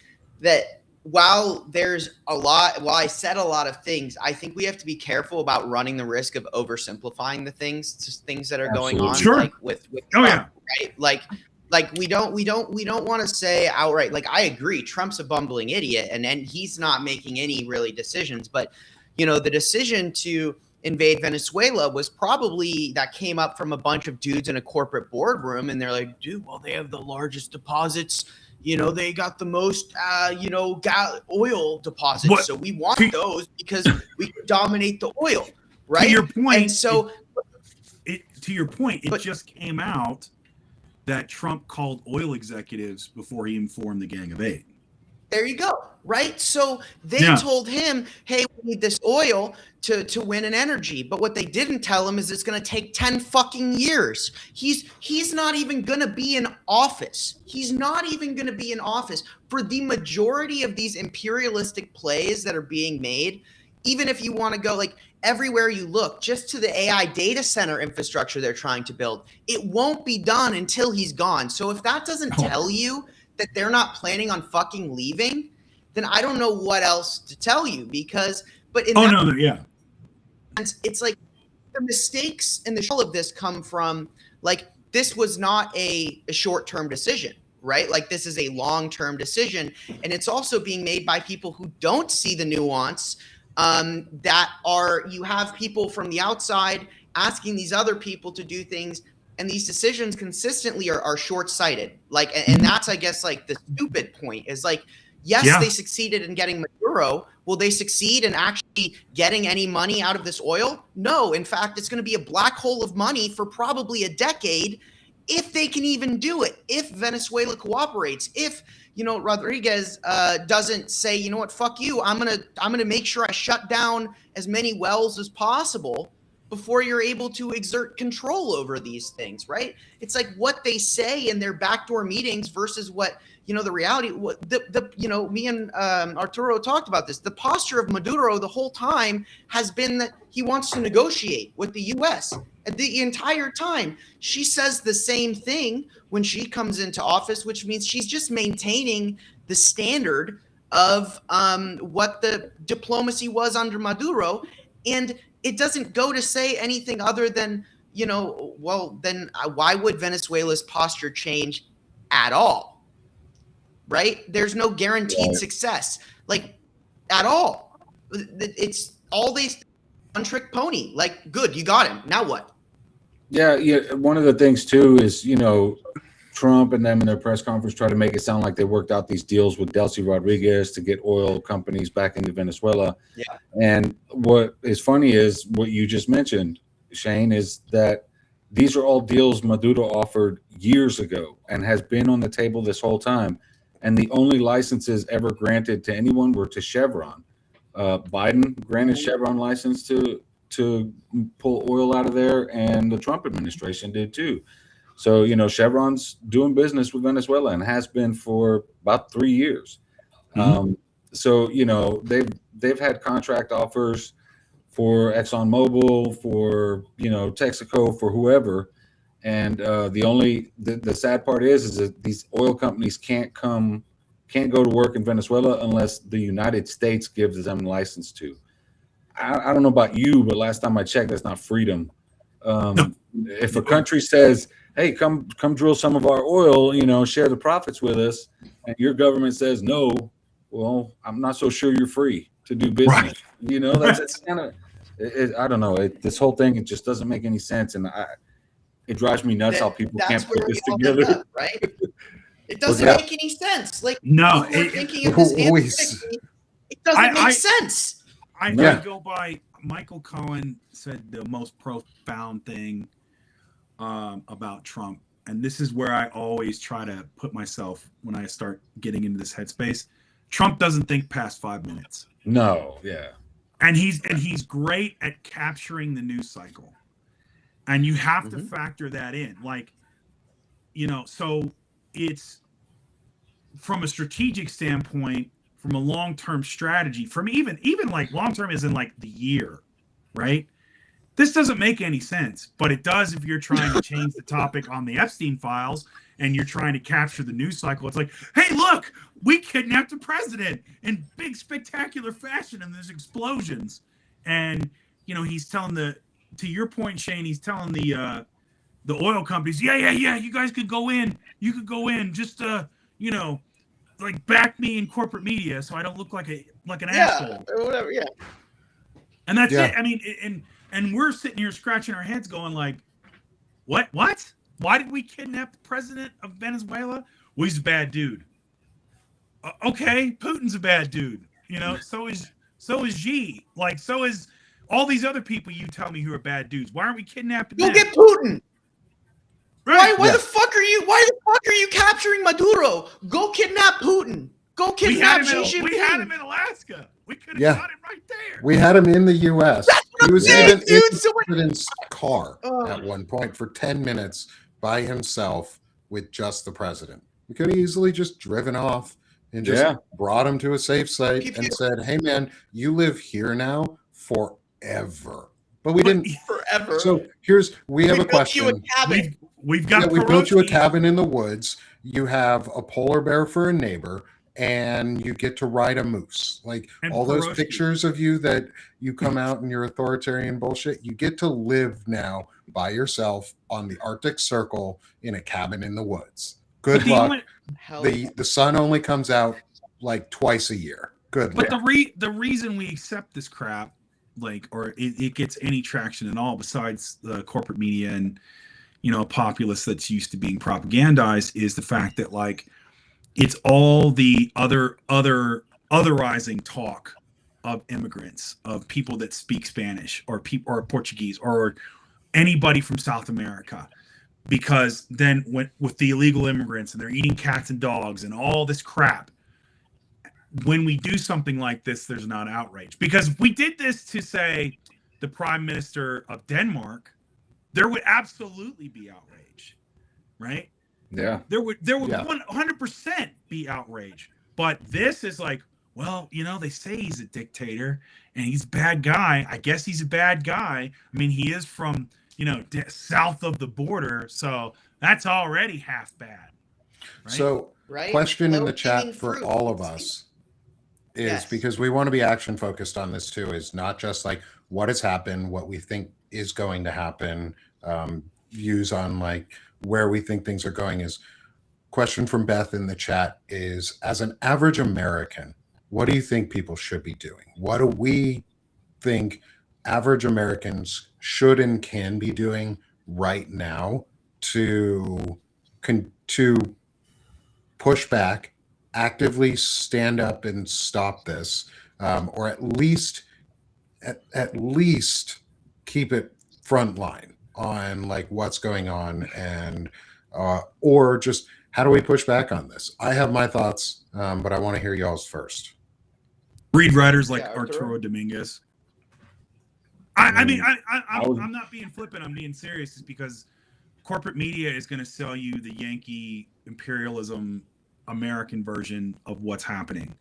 that while I said a lot of things, I think we have to be careful about running the risk of oversimplifying the things that are going on. Sure. Like with Trump, right? Like we don't want to say outright, like, I agree, Trump's a bumbling idiot and he's not making any really decisions. But, you know, the decision to invade Venezuela was probably that came up from a bunch of dudes in a corporate boardroom. And they're like, dude, well, they have the largest deposits. You know, they got the most, oil deposits. So we want those because we could dominate the oil, right? To your point, and so, it just came out that Trump called oil executives before he informed the Gang of Eight. There you go, right? So they told him, hey, we need this oil to win an energy. But what they didn't tell him is it's going to take 10 fucking years. He's not even going to be in office. He's not even going to be in office for the majority of these imperialistic plays that are being made. Even if you want to go, like, everywhere you look, just to the AI data center infrastructure they're trying to build, it won't be done until he's gone. So if that doesn't tell you that they're not planning on fucking leaving, then I don't know what else to tell you. Because, but in it's like the mistakes and the shell of this come from, like, this was not a short-term decision, right? Like, this is a long-term decision, and it's also being made by people who don't see the nuance that are, you have people from the outside asking these other people to do things, and these decisions consistently are short-sighted. Like, and that's, I guess, like the stupid point is like, yes, they succeeded in getting Maduro. Will they succeed in actually getting any money out of this oil? No. In fact, it's going to be a black hole of money for probably a decade, if they can even do it, if Venezuela cooperates, if, you know, Rodriguez doesn't say, you know what, fuck you, I'm gonna make sure I shut down as many wells as possible before you're able to exert control over these things, right? It's like what they say in their backdoor meetings versus what, you know, the reality. What you know, me and Arturo talked about this. The posture of Maduro the whole time has been that he wants to negotiate with the U.S. The entire time. She says the same thing when she comes into office, which means she's just maintaining the standard of what the diplomacy was under Maduro. And it doesn't go to say anything other than, you know, well, then why would Venezuela's posture change at all? Right? There's no guaranteed success, like, at all. It's all these one-trick pony. Like, good, you got him. Now what? Yeah. One of the things too is, you know, Trump and them in their press conference try to make it sound like they worked out these deals with Delcy Rodriguez to get oil companies back into Venezuela. Yeah. And what is funny is what you just mentioned, Shane, is that these are all deals Maduro offered years ago and has been on the table this whole time. And the only licenses ever granted to anyone were to Chevron. Biden granted Chevron license to pull oil out of there, and the Trump administration did too. So, you know, Chevron's doing business with Venezuela and has been for about 3 years. So, you know, they've had contract offers for ExxonMobil, for, you know, Texaco, for whoever. And the sad part is that these oil companies can't go to work in Venezuela unless the United States gives them license to. I don't know about you, but last time I checked, that's not freedom. If a country says, hey, come drill some of our oil, you know, share the profits with us, and your government says no, well, I'm not so sure you're free to do business. Right. You know, that's kind of, I don't know. This whole thing, it just doesn't make any sense. And it drives me nuts how people can't put this together. Up, right? It doesn't make any sense. Like, no, thinking of this it doesn't make sense. I go by Michael Cohen said the most profound thing about Trump, and this is where I always try to put myself when I start getting into this headspace. Trump doesn't think past 5 minutes. No, yeah, and he's great at capturing the news cycle, and you have to factor that in. Like, you know, so it's from a strategic standpoint. From a long-term strategy, from even like long-term is in like the year, right? This doesn't make any sense, but it does if you're trying to change the topic on the Epstein files and you're trying to capture the news cycle. It's like, hey, look, we kidnapped the president in big spectacular fashion, and there's explosions. And, you know, he's telling to your point, Shane, he's telling the oil companies, yeah, you guys could go in. You could go in, just you know, like, back me in corporate media so I don't look like an asshole or whatever. Yeah, and that's it. I mean, and we're sitting here scratching our heads, going like, what? Why did we kidnap the president of Venezuela? Well, he's a bad dude. Okay, Putin's a bad dude. You know, so is Xi. Like, so is all these other people you tell me who are bad dudes. Why aren't we kidnapping them? Go get Putin. Right. Why the fuck are you capturing Maduro? Go kidnap Putin. Go kidnap Xi Jinping. We had him in Alaska. We could have got him right there. We had him in the U.S. He was even in the president's car at one point for 10 minutes by himself with just the president. We could have easily just driven off and just brought him to a safe site and said, hey, man, you live here now forever. But we didn't. Forever. So we have a question. We built you a cabin in the woods. You have a polar bear for a neighbor, and you get to ride a moose. Like, and all those pictures of you that you come out in your authoritarian bullshit, you get to live now by yourself on the Arctic Circle in a cabin in the woods. Good luck. The sun only comes out like twice a year. Good. But the reason we accept this crap, like, or it gets any traction at all, besides the corporate media and a populace that's used to being propagandized, is the fact that, like, it's all the otherizing talk of immigrants, of people that speak Spanish or Portuguese or anybody from South America. Because then with the illegal immigrants and they're eating cats and dogs and all this crap, when we do something like this, there's not outrage. Because if we did this to, say, the Prime Minister of Denmark, there would absolutely be outrage, right? Yeah. There would 100% be outrage. But this is like, well, they say he's a dictator and he's a bad guy. I guess he's a bad guy. I mean, he is from, south of the border, so that's already half bad. Right? So, right? question in the Low-hanging chat for fruit. all of us is, Yes. because we want to be action focused on this too, is not just like what has happened, what we think is going to happen, views on like where we think things are going. Is question from Beth in the chat is, as an average American, what do you think people should be doing? What do we think average Americans should and can be doing right now to push back, actively stand up and stop this, or at least keep it front line on like what's going on, and or just how do we push back on this? I have my thoughts, but I want to hear y'all's first. Read writers like Arturo? Arturo Dominguez. I'm not being flippant. I'm being serious. Is because corporate media is going to sell you the Yankee imperialism American version of what's happening,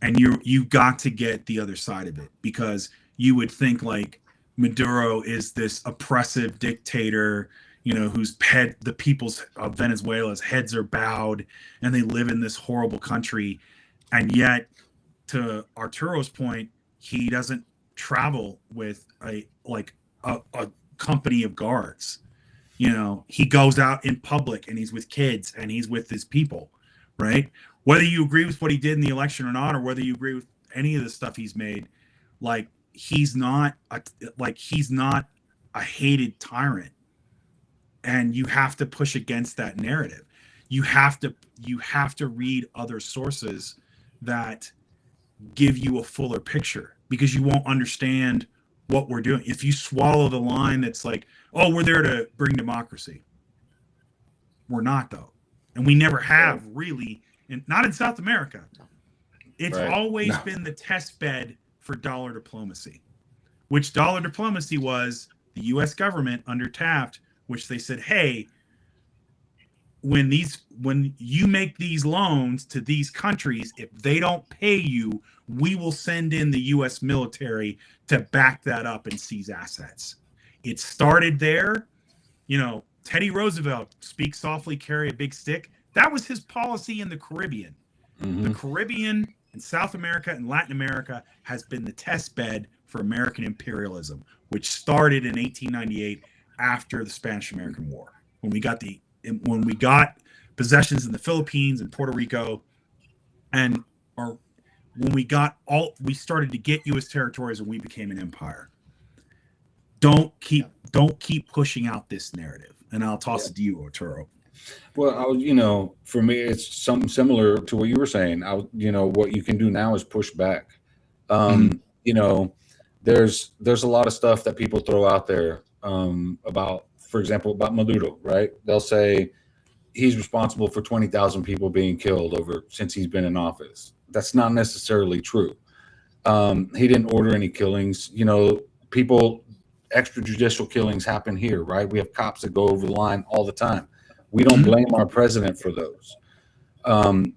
and you got to get the other side of it, because you would think like Maduro is this oppressive dictator, whose the people's of Venezuela's heads are bowed and they live in this horrible country, and yet, to Arturo's point, he doesn't travel with a company of guards. He goes out in public and he's with kids and he's with his people, right? Whether you agree with what he did in the election or not, or whether you agree with any of the stuff he's made, like, he's not a hated tyrant, and you have to push against that narrative. You have to read other sources that give you a fuller picture, because you won't understand what we're doing if you swallow the line that's like, oh, we're there to bring democracy. We're not, though, and we never have really, and not in South America. It's always been the test bed for dollar diplomacy, which dollar diplomacy was the U.S. government under Taft, which they said, hey, when you make these loans to these countries, if they don't pay you, we will send in the U.S. military to back that up and seize assets. It started there. Teddy Roosevelt, speak softly, carry a big stick. That was his policy in the Caribbean. Mm-hmm. The Caribbean and South America and Latin America has been the test bed for American imperialism, which started in 1898 after the Spanish-American War, when we got possessions in the Philippines and Puerto Rico, and we started to get U.S. territories and we became an empire. Don't keep pushing out this narrative, and I'll toss it to you, Arturo. Well, for me, it's something similar to what you were saying. What you can do now is push back. There's a lot of stuff that people throw out there about, for example, about Maduro, right? They'll say he's responsible for 20,000 people being killed since he's been in office. That's not necessarily true. He didn't order any killings. Extrajudicial killings happen here, right? We have cops that go over the line all the time. We don't blame our president for those.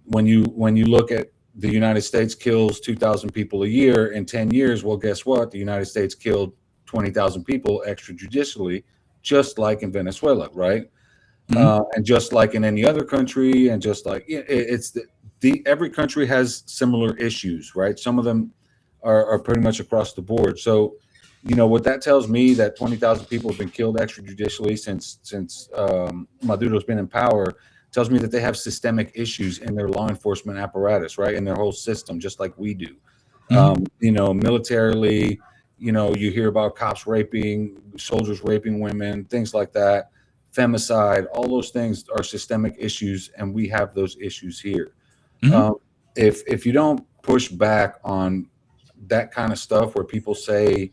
When you look at the United States kills 2,000 people a year in 10 years, well, guess what? The United States killed 20,000 people extrajudicially, just like in Venezuela, right? And just like in any other country, and just like every country has similar issues, right? Some of them are pretty much across the board. So, what that tells me, that 20,000 people have been killed extrajudicially since Maduro's been in power, tells me that they have systemic issues in their law enforcement apparatus, right, in their whole system, just like we do. You know, militarily, you know, you hear about cops raping, soldiers raping women, things like that, femicide, all those things are systemic issues, and we have those issues here. If you don't push back on that kind of stuff where people say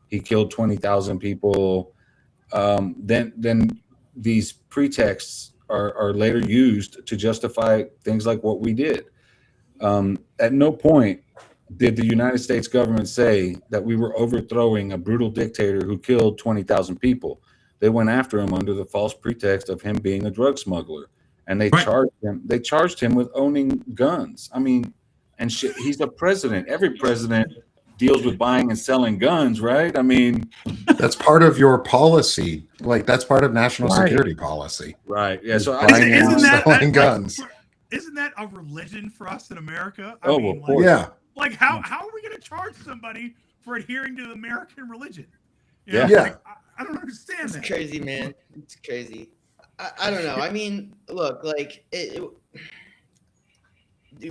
he killed 20,000 people, then these pretexts are later used to justify things like what we did. At no point did the United States government say that we were overthrowing a brutal dictator who killed 20,000 people. They went after him under the false pretext of him being a drug smuggler, and they charged him. They charged him with owning guns. I mean, and shit, he's a president. Every president deals with buying and selling guns, right? I mean, that's part of your policy. Like, that's part of national security policy. Right. Yeah. So buying and selling guns. Isn't that a religion for us in America? I mean, like, yeah. Like, how are we going to charge somebody for adhering to the American religion? Yeah. Like, I don't understand it's that. It's crazy, man. It's crazy. I don't know. I mean, look, like,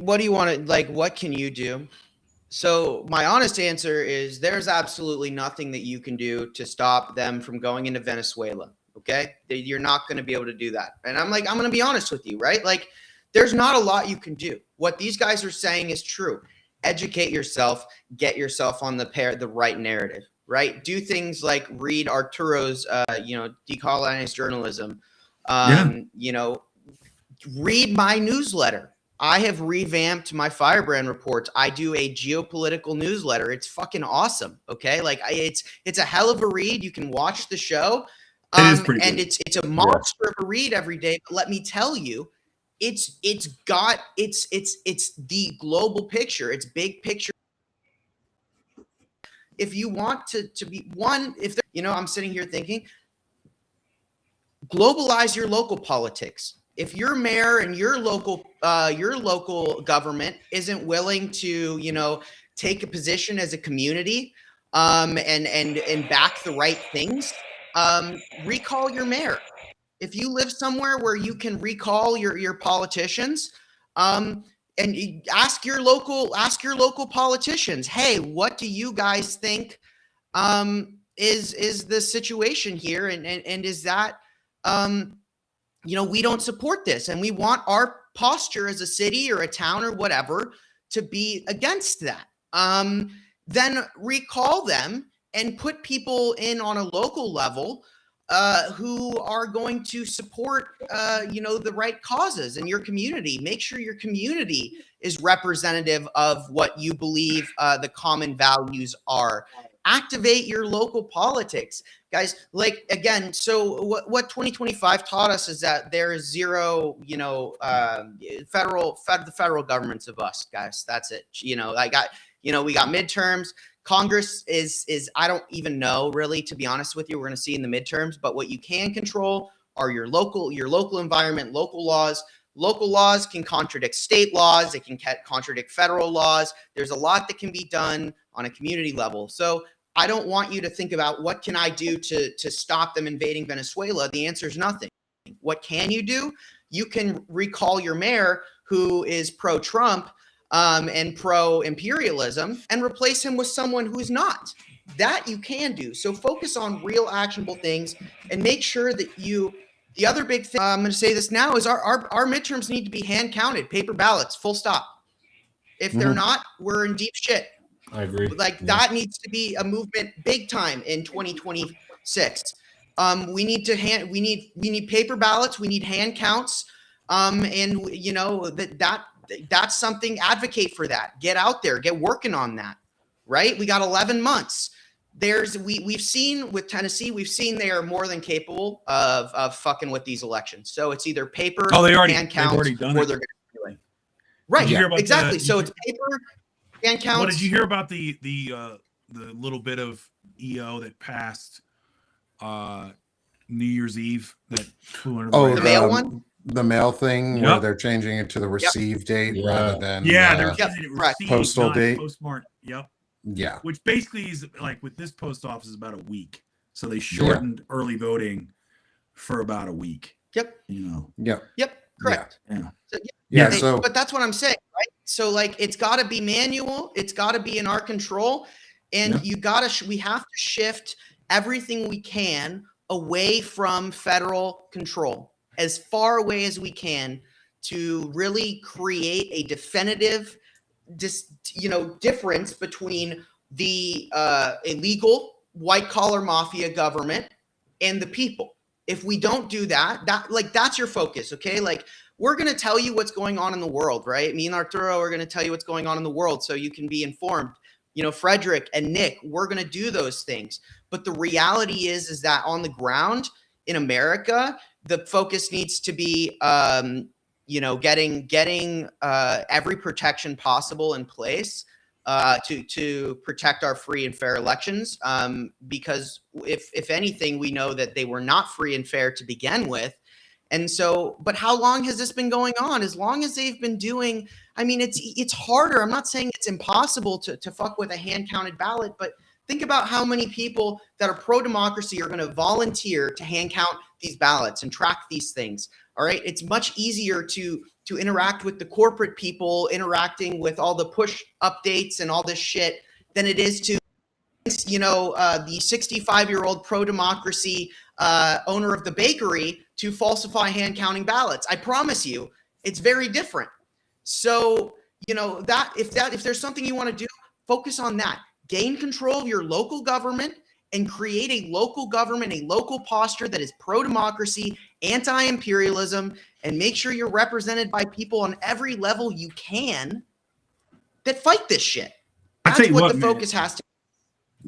what do you want to, like, what can you do? So my honest answer is there's absolutely nothing that you can do to stop them from going into Venezuela. Okay. You're not going to be able to do that. And I'm going to be honest with you, right? Like, there's not a lot you can do. What these guys are saying is true. Educate yourself, get yourself on the right narrative, right? Do things like read Arturo's, decolonized journalism. You know, read my newsletter. I have revamped my Firebrand reports. I do a geopolitical newsletter. It's fucking awesome. Okay. Like, it's a hell of a read. You can watch the show. It is pretty and good. It's a monster of a read every day. But let me tell you, it's the global picture. It's big picture. If you want to be one, if I'm sitting here thinking, globalize your local politics. If your mayor and your local government isn't willing to, take a position as a community, and back the right things, recall your mayor. If you live somewhere where you can recall your politicians, and ask your local politicians, hey, what do you guys think is the situation here, and is that we don't support this, and we want our posture as a city or a town or whatever to be against that. Then recall them and put people in on a local level who are going to support, the right causes in your community. Make sure your community is representative of what you believe the common values are. Activate your local politics, guys. Like, again, so what 2025 taught us is that there is zero, the federal government's of us, guys. That's it. We got midterms. Congress is I don't even know, really, to be honest with you. We're going to see in the midterms, but what you can control are your local environment, local laws. Local laws can contradict state laws. It can contradict federal laws. There's a lot that can be done on a community level. So I don't want you to think about what can I do to stop them invading Venezuela. The answer is nothing. What can you do? You can recall your mayor who is pro-Trump and pro-imperialism, and replace him with someone who's not. That you can do. So focus on real actionable things and make sure that the other big thing, I'm going to say this now, is our midterms need to be hand counted, paper ballots, full stop. If they're not, we're in deep shit. I agree. That needs to be a movement big time in 2026. We need paper ballots. We need hand counts. That's something. Advocate for that. Get out there. Get working on that. Right. We got 11 months. We've seen with Tennessee. We've seen they are more than capable of fucking with these elections. So it's either paper, hand counts, or they're going to do it. Right. Exactly. So it's paper. And counts. What did you hear about the little bit of EO that passed New Year's Eve that flew under the mail one? The mail thing where they're changing it to the receive date rather than they're changing it receive, postal date. Postmark. Yep. Yeah. Which basically is like with this post office is about a week. So they shortened early voting for about a week. Yep. Yep. Correct. Yeah. So, Yeah, hey, so but that's what I'm saying, right? So like it's got to be manual, it's got to be in our control, and we have to shift everything we can away from federal control, as far away as we can, to really create a definitive difference between the illegal white collar mafia government and the people. If we don't do that, that's your focus, okay? Like, we're going to tell you what's going on in the world, right? Me and Arturo are going to tell you what's going on in the world so you can be informed. Frederic and Nick, we're going to do those things. But the reality is that on the ground in America, the focus needs to be, getting every protection possible in place to protect our free and fair elections. Because if anything, we know that they were not free and fair to begin with. And so, but how long has this been going on? As long as they've been doing, I mean, it's harder. I'm not saying it's impossible to fuck with a hand counted ballot, but think about how many people that are pro-democracy are going to volunteer to hand count these ballots and track these things. All right. It's much easier to interact with the corporate people interacting with all the push updates and all this shit than it is to, the 65-year-old pro-democracy owner of the bakery to falsify hand counting ballots. I promise you, it's very different. So, if there's something you want to do, focus on that. Gain control of your local government and create a local government, a local posture that is pro-democracy, anti-imperialism, and make sure you're represented by people on every level you can that fight this shit. That's what the focus has to be.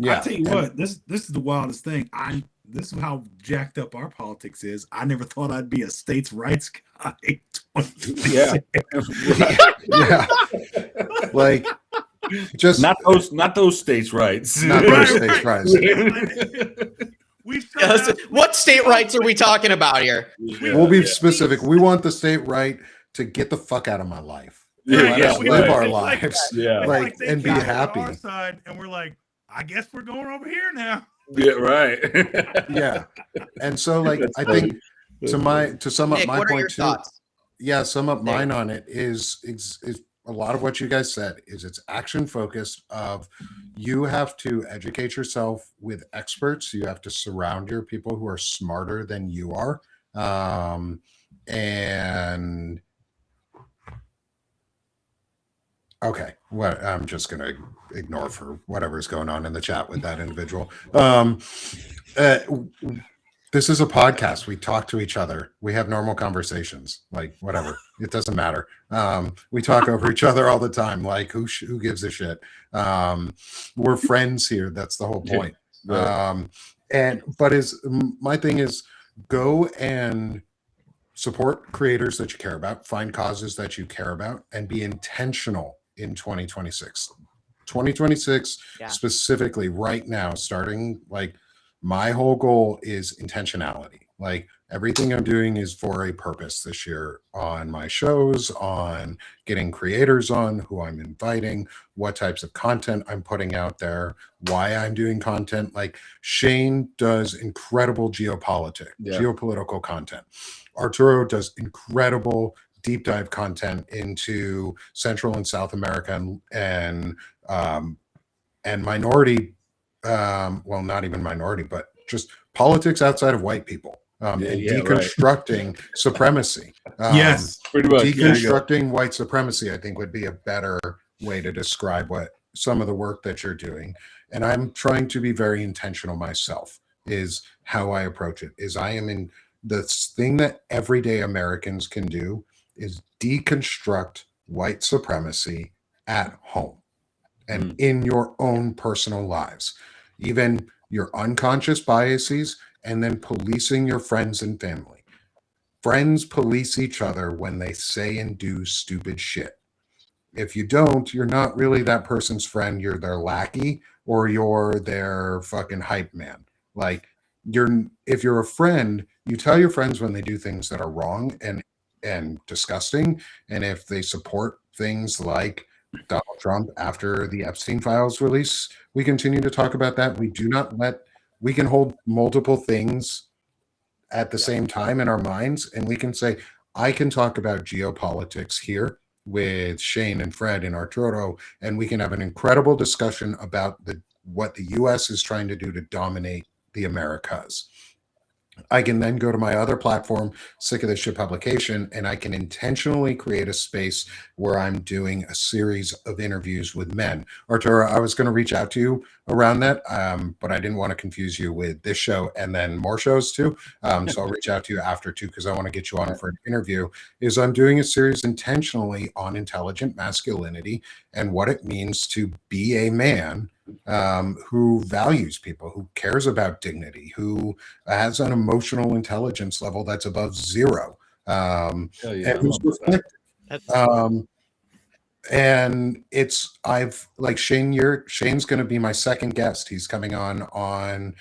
Yeah. I tell you what, this is the wildest thing. This is how jacked up our politics is. I never thought I'd be a states' rights guy. Yeah. Yeah. Like, just not those states' rights. Not those states' rights. What state rights are we talking about here? We'll be specific. We want the state right to get the fuck out of my life. Let us live our lives, and be happy. Our side, and we're like, I guess we're going over here now. Yeah, right. Yeah, and so I think to sum up Nick, my point too. Thoughts? Yeah, sum up mine on it is a lot of what you guys said is it's action focused. Of you have to educate yourself with experts. You have to surround your people who are smarter than you are, and. Okay, I'm just going to ignore for whatever's going on in the chat with that individual. This is a podcast. We talk to each other. We have normal conversations, like whatever. It doesn't matter. We talk over each other all the time. Like who gives a shit? We're friends here. That's the whole point. Yeah. My thing is go and support creators that you care about, find causes that you care about, and be intentional in 2026. 2026 specifically right now, starting my whole goal is intentionality. Like everything I'm doing is for a purpose this year on my shows, on getting creators on, who I'm inviting, what types of content I'm putting out there, why I'm doing content. Like Shane does incredible geopolitical content. Arturo does incredible deep dive content into Central and South America and minority, well, not even minority, but just politics outside of white people, and deconstructing supremacy. Yes, pretty much. Deconstructing white supremacy, I think, would be a better way to describe what some of the work that you're doing. And I'm trying to be very intentional myself, is how I approach it. Is I am in the thing that everyday Americans can do is deconstruct white supremacy at home and in your own personal lives, even your unconscious biases, and then policing your friends and family. Friends police each other when they say and do stupid shit. If you don't, you're not really that person's friend. You're their lackey, or you're their fucking hype man. Like if you're a friend, you tell your friends when they do things that are wrong and disgusting. And if they support things like Donald Trump after the Epstein files release, we continue to talk about that. We can hold multiple things at the same time in our minds, and we can say, I can talk about geopolitics here with Shane and Fred and Arturo, and we can have an incredible discussion about what the US is trying to do to dominate the Americas. I can then go to my other platform, Sick of This Shit Publication, and I can intentionally create a space where I'm doing a series of interviews with men. Arturo, I was going to reach out to you around that, but I didn't want to confuse you with this show and then more shows too. So I'll reach out to you after too, because I want to get you on for an interview. I'm doing a series intentionally on intelligent masculinity and what it means to be a man who values people, who cares about dignity, who has an emotional intelligence level that's above zero, and who's reflective. And I've like Shane's going to be my second guest. He's coming on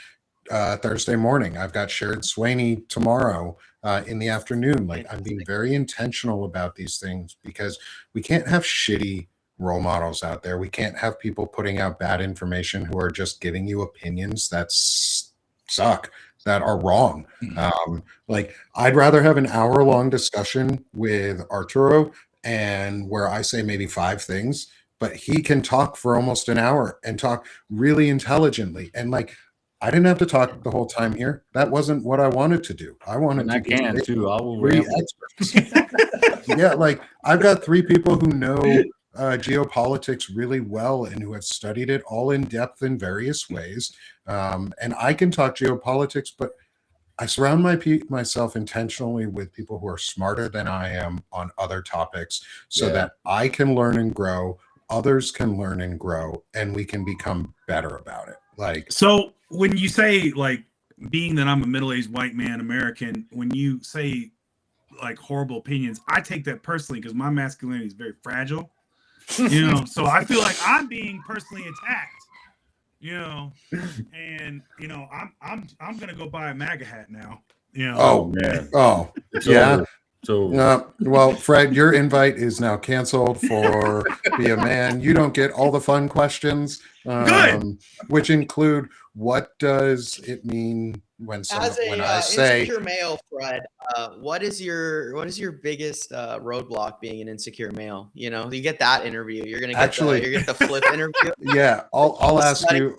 Thursday morning. I've got Sharon Swaney tomorrow in the afternoon. Like, I'm being very intentional about these things because we can't have shitty role models out there. We can't have people putting out bad information who are just giving you opinions that suck, that are wrong. Like, I'd rather have an hour-long discussion with Arturo and where I say maybe 5 things, but he can talk for almost an hour and talk really intelligently. And like, I didn't have to talk the whole time here. That wasn't what I wanted to do. I wanted to get too. I will 3 experts. Yeah, like, I've got 3 people who know geopolitics really well and who have studied it all in depth in various ways. And I can talk geopolitics, but I surround myself intentionally with people who are smarter than I am on other topics so that I can learn and grow, others can learn and grow, and we can become better about it. Like, so when you say, like, being that I'm a middle-aged white man American, when you say like horrible opinions, I take that personally because my masculinity is very fragile. You know, so I feel like I'm being personally attacked. You know, and you know, I'm gonna go buy a MAGA hat now. You know. Oh man. Oh yeah. So well, Fred, your invite is now canceled for Be a Man. You don't get all the fun questions, which include, what does it mean when I say insecure male, Fred? What is your biggest roadblock being an insecure male? You know, you get that interview. You're gonna get the flip interview. Yeah, I'll ask you.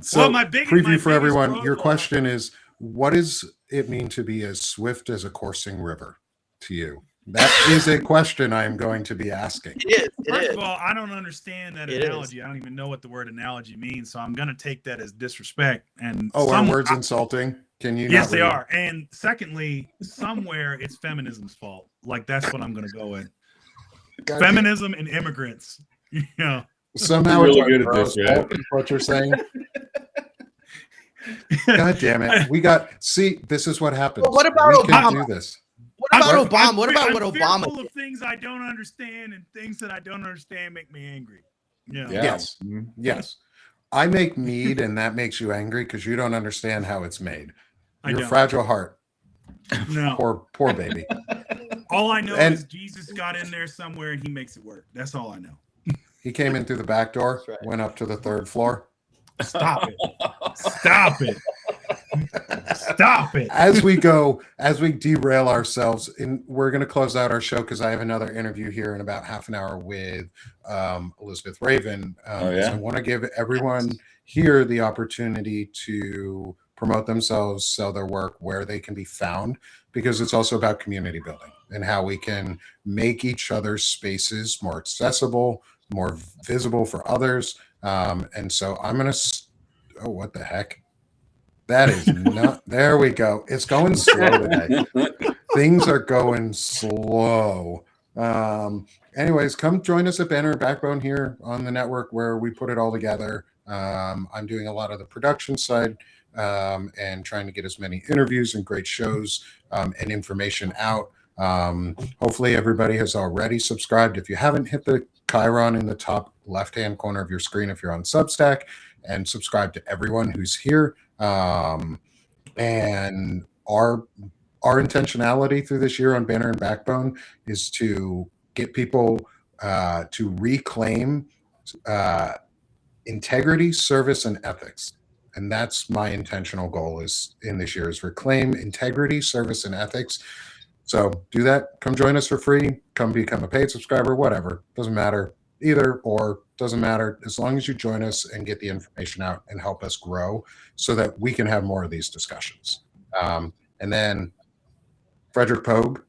So well, preview for everyone. Your question is, what does it mean to be as swift as a coursing river to you? That is a question I'm going to be asking. First of all, I don't understand that analogy. I don't even know what the word analogy means, so I'm going to take that as disrespect. And are words insulting? Can you? Yes, they are. And secondly, somewhere it's feminism's fault. Like, that's what I'm going to go with. Feminism and immigrants. You know, somehow really good at this. Yeah. What you're saying. God damn it! See, this is what happens. Well, what about Obama? Do this. What about Obama? What about what Obama? Full of things I don't understand, and things that I don't understand make me angry. Yeah. Yes. Yes. I make mead, and that makes you angry because you don't understand how it's made. Your fragile heart. No. Poor baby. All I know is Jesus got in there somewhere, and he makes it work. That's all I know. He came in through the back door, went up to the 3rd floor. Stop it. Stop it. Stop it. As we derail ourselves, we're going to close out our show because I have another interview here in about half an hour with Elizabeth Raven. So I want to give everyone here the opportunity to promote themselves, sell their work, where they can be found, because it's also about community building and how we can make each other's spaces more accessible, more visible for others. And so I'm going to, what the heck? That is not, there we go. It's going slow today. Things are going slow. Anyways, come join us at Banner and Backbone here on the network where we put it all together. I'm doing a lot of the production side and trying to get as many interviews and great shows and information out. Hopefully everybody has already subscribed. If you haven't, hit the Chiron in the top left-hand corner of your screen if you're on Substack, and subscribe to everyone who's here. And our intentionality through this year on Banner and Backbone is to get people to reclaim integrity, service, and ethics. And that's my intentional goal is in this year is reclaim integrity, service, and ethics So do that. Come join us for free. Come become a paid subscriber, whatever. Doesn't matter. Either or, doesn't matter. As long as you join us and get the information out and help us grow so that we can have more of these discussions. And then Frederic Poag,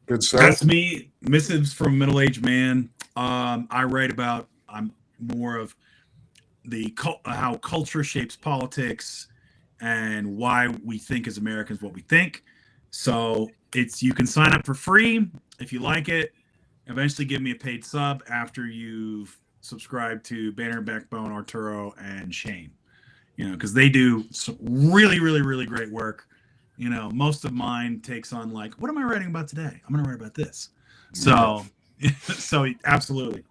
good sir. That's me. Missives from a Middle-Aged Man. I write about, I'm more of the how culture shapes politics and why we think as Americans what we think. So you can sign up for free if you like it. Eventually give me a paid sub after you've subscribed to Banner and Backbone, Arturo, and Shane. Because they do some really, really, really great work. Most of mine takes on like, what am I writing about today? I'm going to write about this. So absolutely.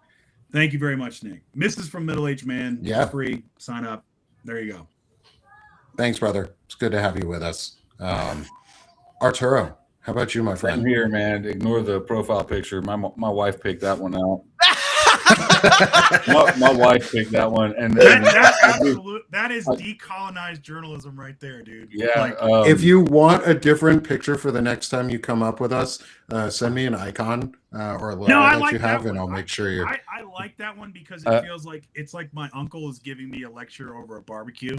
Thank you very much, Nick. Mrs. from Middle-Aged Man. Yeah. Free. Sign up. There you go. Thanks, brother. It's good to have you with us. Arturo, how about you, my friend? I'm here, man. Ignore the profile picture. My wife picked that one out. my wife picked that one, and that is decolonized journalism right there, dude. Yeah. If you want a different picture for the next time you come up with us, send me an icon or a letter that you have, and I'll make sure you're. I like that one because it feels like it's like my uncle is giving me a lecture over a barbecue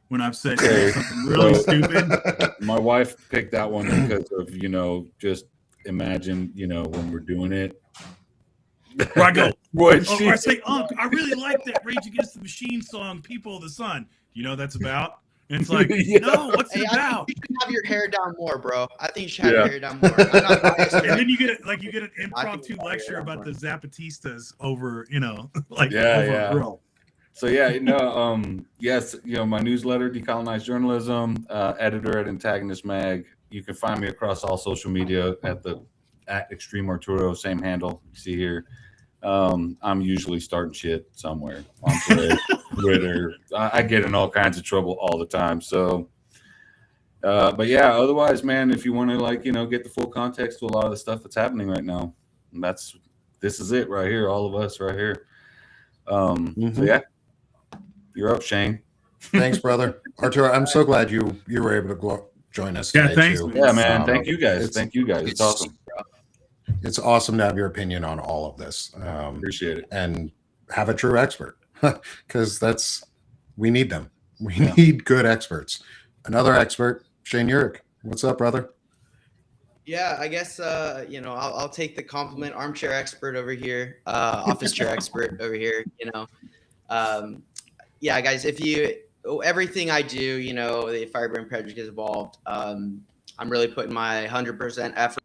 when I've said something really stupid. My wife picked that one because of just imagine when we're doing it. Where I go, I say, Unc, I really like that Rage Against the Machine song, People of the Sun. You know what that's about? And it's like, no, what's it about? You should have your hair down more, bro. I think you should have your hair down more. I'm not biased, and then you get an impromptu lecture about the Zapatistas over, over a grill. So yes, my newsletter, Decolonized Journalism, editor at Antagonist Mag. You can find me across all social media at Extreme Arturo, same handle you see here. I'm usually starting shit somewhere on Twitter. I get in all kinds of trouble all the time. So, but yeah, otherwise, man, if you want to get the full context to a lot of the stuff that's happening right now, this is it right here. All of us right here. So yeah, you're up, Shane. Thanks, brother. Arturo, I'm so glad you were able to join us. Yeah, today, thanks. too. Yeah, man. Thank you guys. It's awesome. It's awesome to have your opinion on all of this. Appreciate it. And have a true expert, because we need them. We need good experts. Another expert, Shane Yirak. What's up, brother? Yeah, I guess I'll take the compliment. Armchair expert over here, office chair expert over here. Yeah, guys. Everything I do, the Firebrand Project is involved. I'm really putting my 100% effort.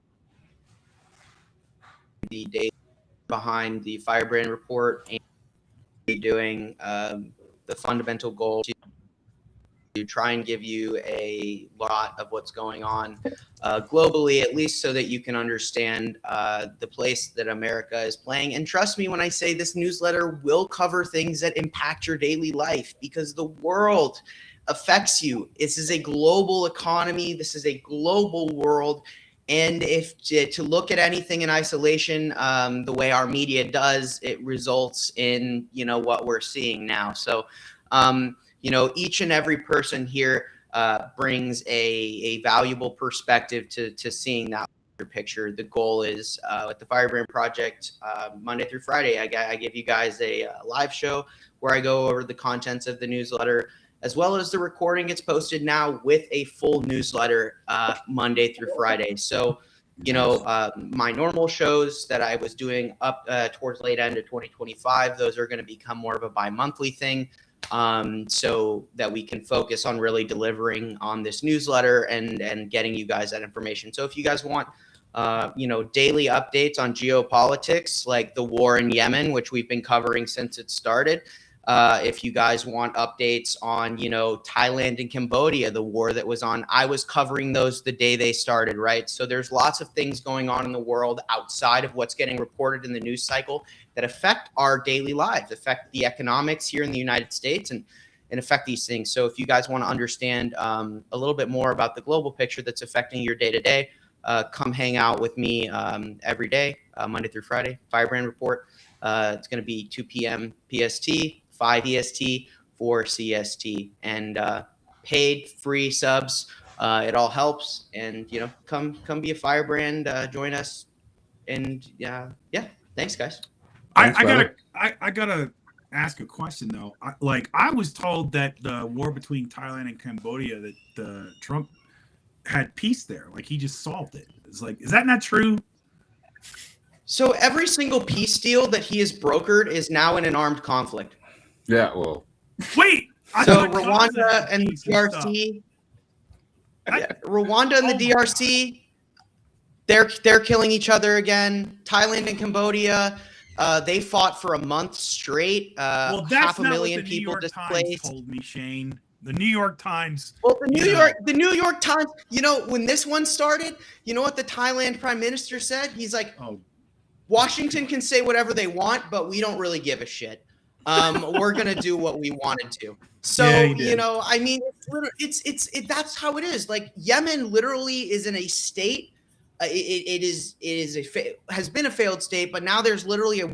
The data behind the Firebrand report and doing the fundamental goal to try and give you a lot of what's going on globally, at least so that you can understand the place that America is playing. And trust me when I say this newsletter will cover things that impact your daily life, because the world affects you. This is a global economy. This is a global world. And if to look at anything in isolation, the way our media does, it results in, what we're seeing now. So, each and every person here brings a valuable perspective to seeing that picture. The goal is with the Firebrand Project, Monday through Friday, I give you guys a live show where I go over the contents of the newsletter, as well as the recording gets posted now with a full newsletter Monday through Friday. So, my normal shows that I was doing up towards late end of 2025, those are going to become more of a bi-monthly thing, so that we can focus on really delivering on this newsletter and getting you guys that information. So if you guys want, daily updates on geopolitics, like the war in Yemen, which we've been covering since it started, if you guys want updates on, Thailand and Cambodia, the war that was on, I was covering those the day they started, right? So there's lots of things going on in the world outside of what's getting reported in the news cycle that affect our daily lives, affect the economics here in the United States and affect these things. So if you guys want to understand a little bit more about the global picture that's affecting your day-to-day, come hang out with me every day, Monday through Friday, Firebrand Report. It's going to be 2 p.m. PST, 5 EST, 4 CST, and paid free subs It all helps, and come be a firebrand. Join us, and yeah. Thanks, guys. Thanks, I gotta ask a question though. I was told that the war between Thailand and Cambodia, that Trump had peace there. Like he just solved it. It's like, is that not true? So every single peace deal that he has brokered is now in an armed conflict. Yeah, well. Wait. So Rwanda and the DRC. Rwanda and the DRC, they're killing each other again. Thailand and Cambodia, they fought for a month straight. Well, that's half a not million what the people New York displaced. Times told me, Shane. The New York Times. Well, the New York Times. When this one started, you know what the Thailand Prime Minister said? He's like, Washington can say whatever they want, but we don't really give a shit. We're gonna do what we wanted to. So I mean, it's that's how it is. Like Yemen literally is in a state. Has been a failed state, but now there's literally a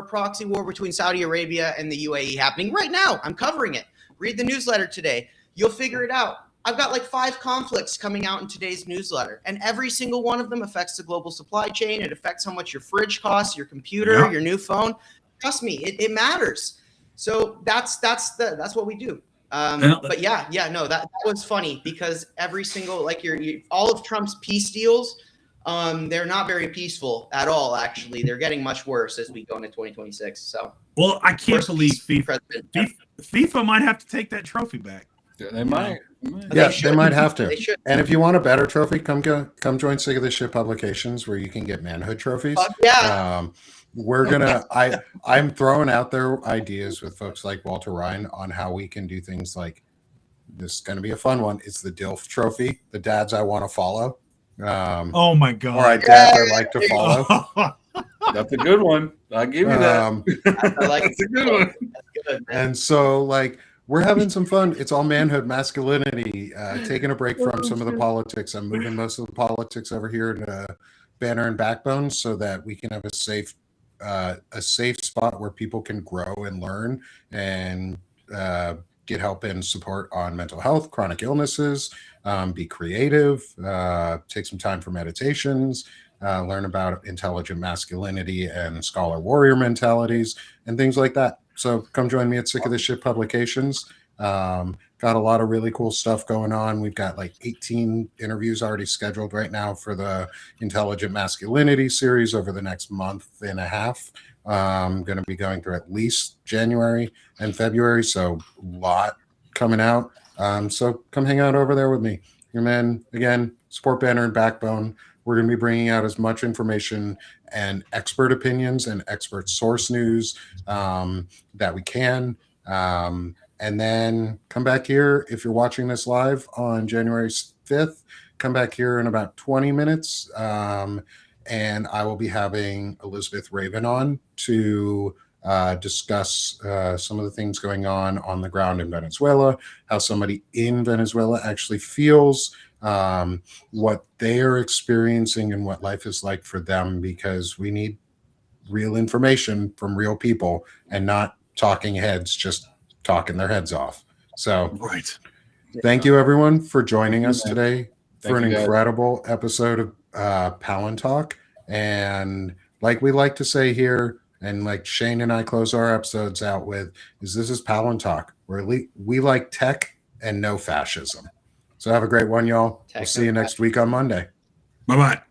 proxy war between Saudi Arabia and the UAE happening right now. I'm covering it. Read the newsletter today. You'll figure it out. I've got like 5 conflicts coming out in today's newsletter, and every single one of them affects the global supply chain. It affects how much your fridge costs, your computer, your new phone. Trust me, it matters. So that's what we do. But that was funny because every single all of Trump's peace deals, they're not very peaceful at all. Actually, they're getting much worse as we go into 2026. So, well, I can't believe FIFA might have to take that trophy back. They might. Yeah, they might have to. And if you want a better trophy, come join Sick of This Shit Publications, where you can get manhood trophies. We're gonna. I'm throwing out there ideas with folks like Walter Ryan on how we can do things like this. Is going to be a fun one. It's the DILF Trophy, the dads I want to follow. Oh my god! Or dads I like to follow. That's a good one. I'll give you that. I like That's a good one. That's good, man. And so, we're having some fun. It's all manhood, masculinity, taking a break from some of the politics. I'm moving most of the politics over here to Banner and Backbone so that we can have a safe spot where people can grow and learn and get help and support on mental health, chronic illnesses, be creative, take some time for meditations, learn about intelligent masculinity and scholar warrior mentalities and things like that. So come join me at Sick of This Shit Publications. Got a lot of really cool stuff going on. We've got 18 interviews already scheduled right now for the Intelligent Masculinity series over the next month and a half. I'm going to be going through at least January and February, so a lot coming out. So come hang out over there with me. And then, again, support Banner and Backbone. We're going to be bringing out as much information and expert opinions and expert source news that we can. And then come back here. If you're watching this live on January 5th, come back here in about 20 minutes. And I will be having Elizabeth Raven on to discuss some of the things going on the ground in Venezuela, how somebody in Venezuela actually feels, what they are experiencing and what life is like for them, because we need real information from real people and not talking heads just talking their heads off. So thank you everyone for joining us today for an incredible episode of Palantalk. And like we like to say here, and like Shane and I close our episodes out with, this is Palantalk, where we like tech and no fascism. So have a great one, y'all. We'll see you next week on Monday. Bye-bye.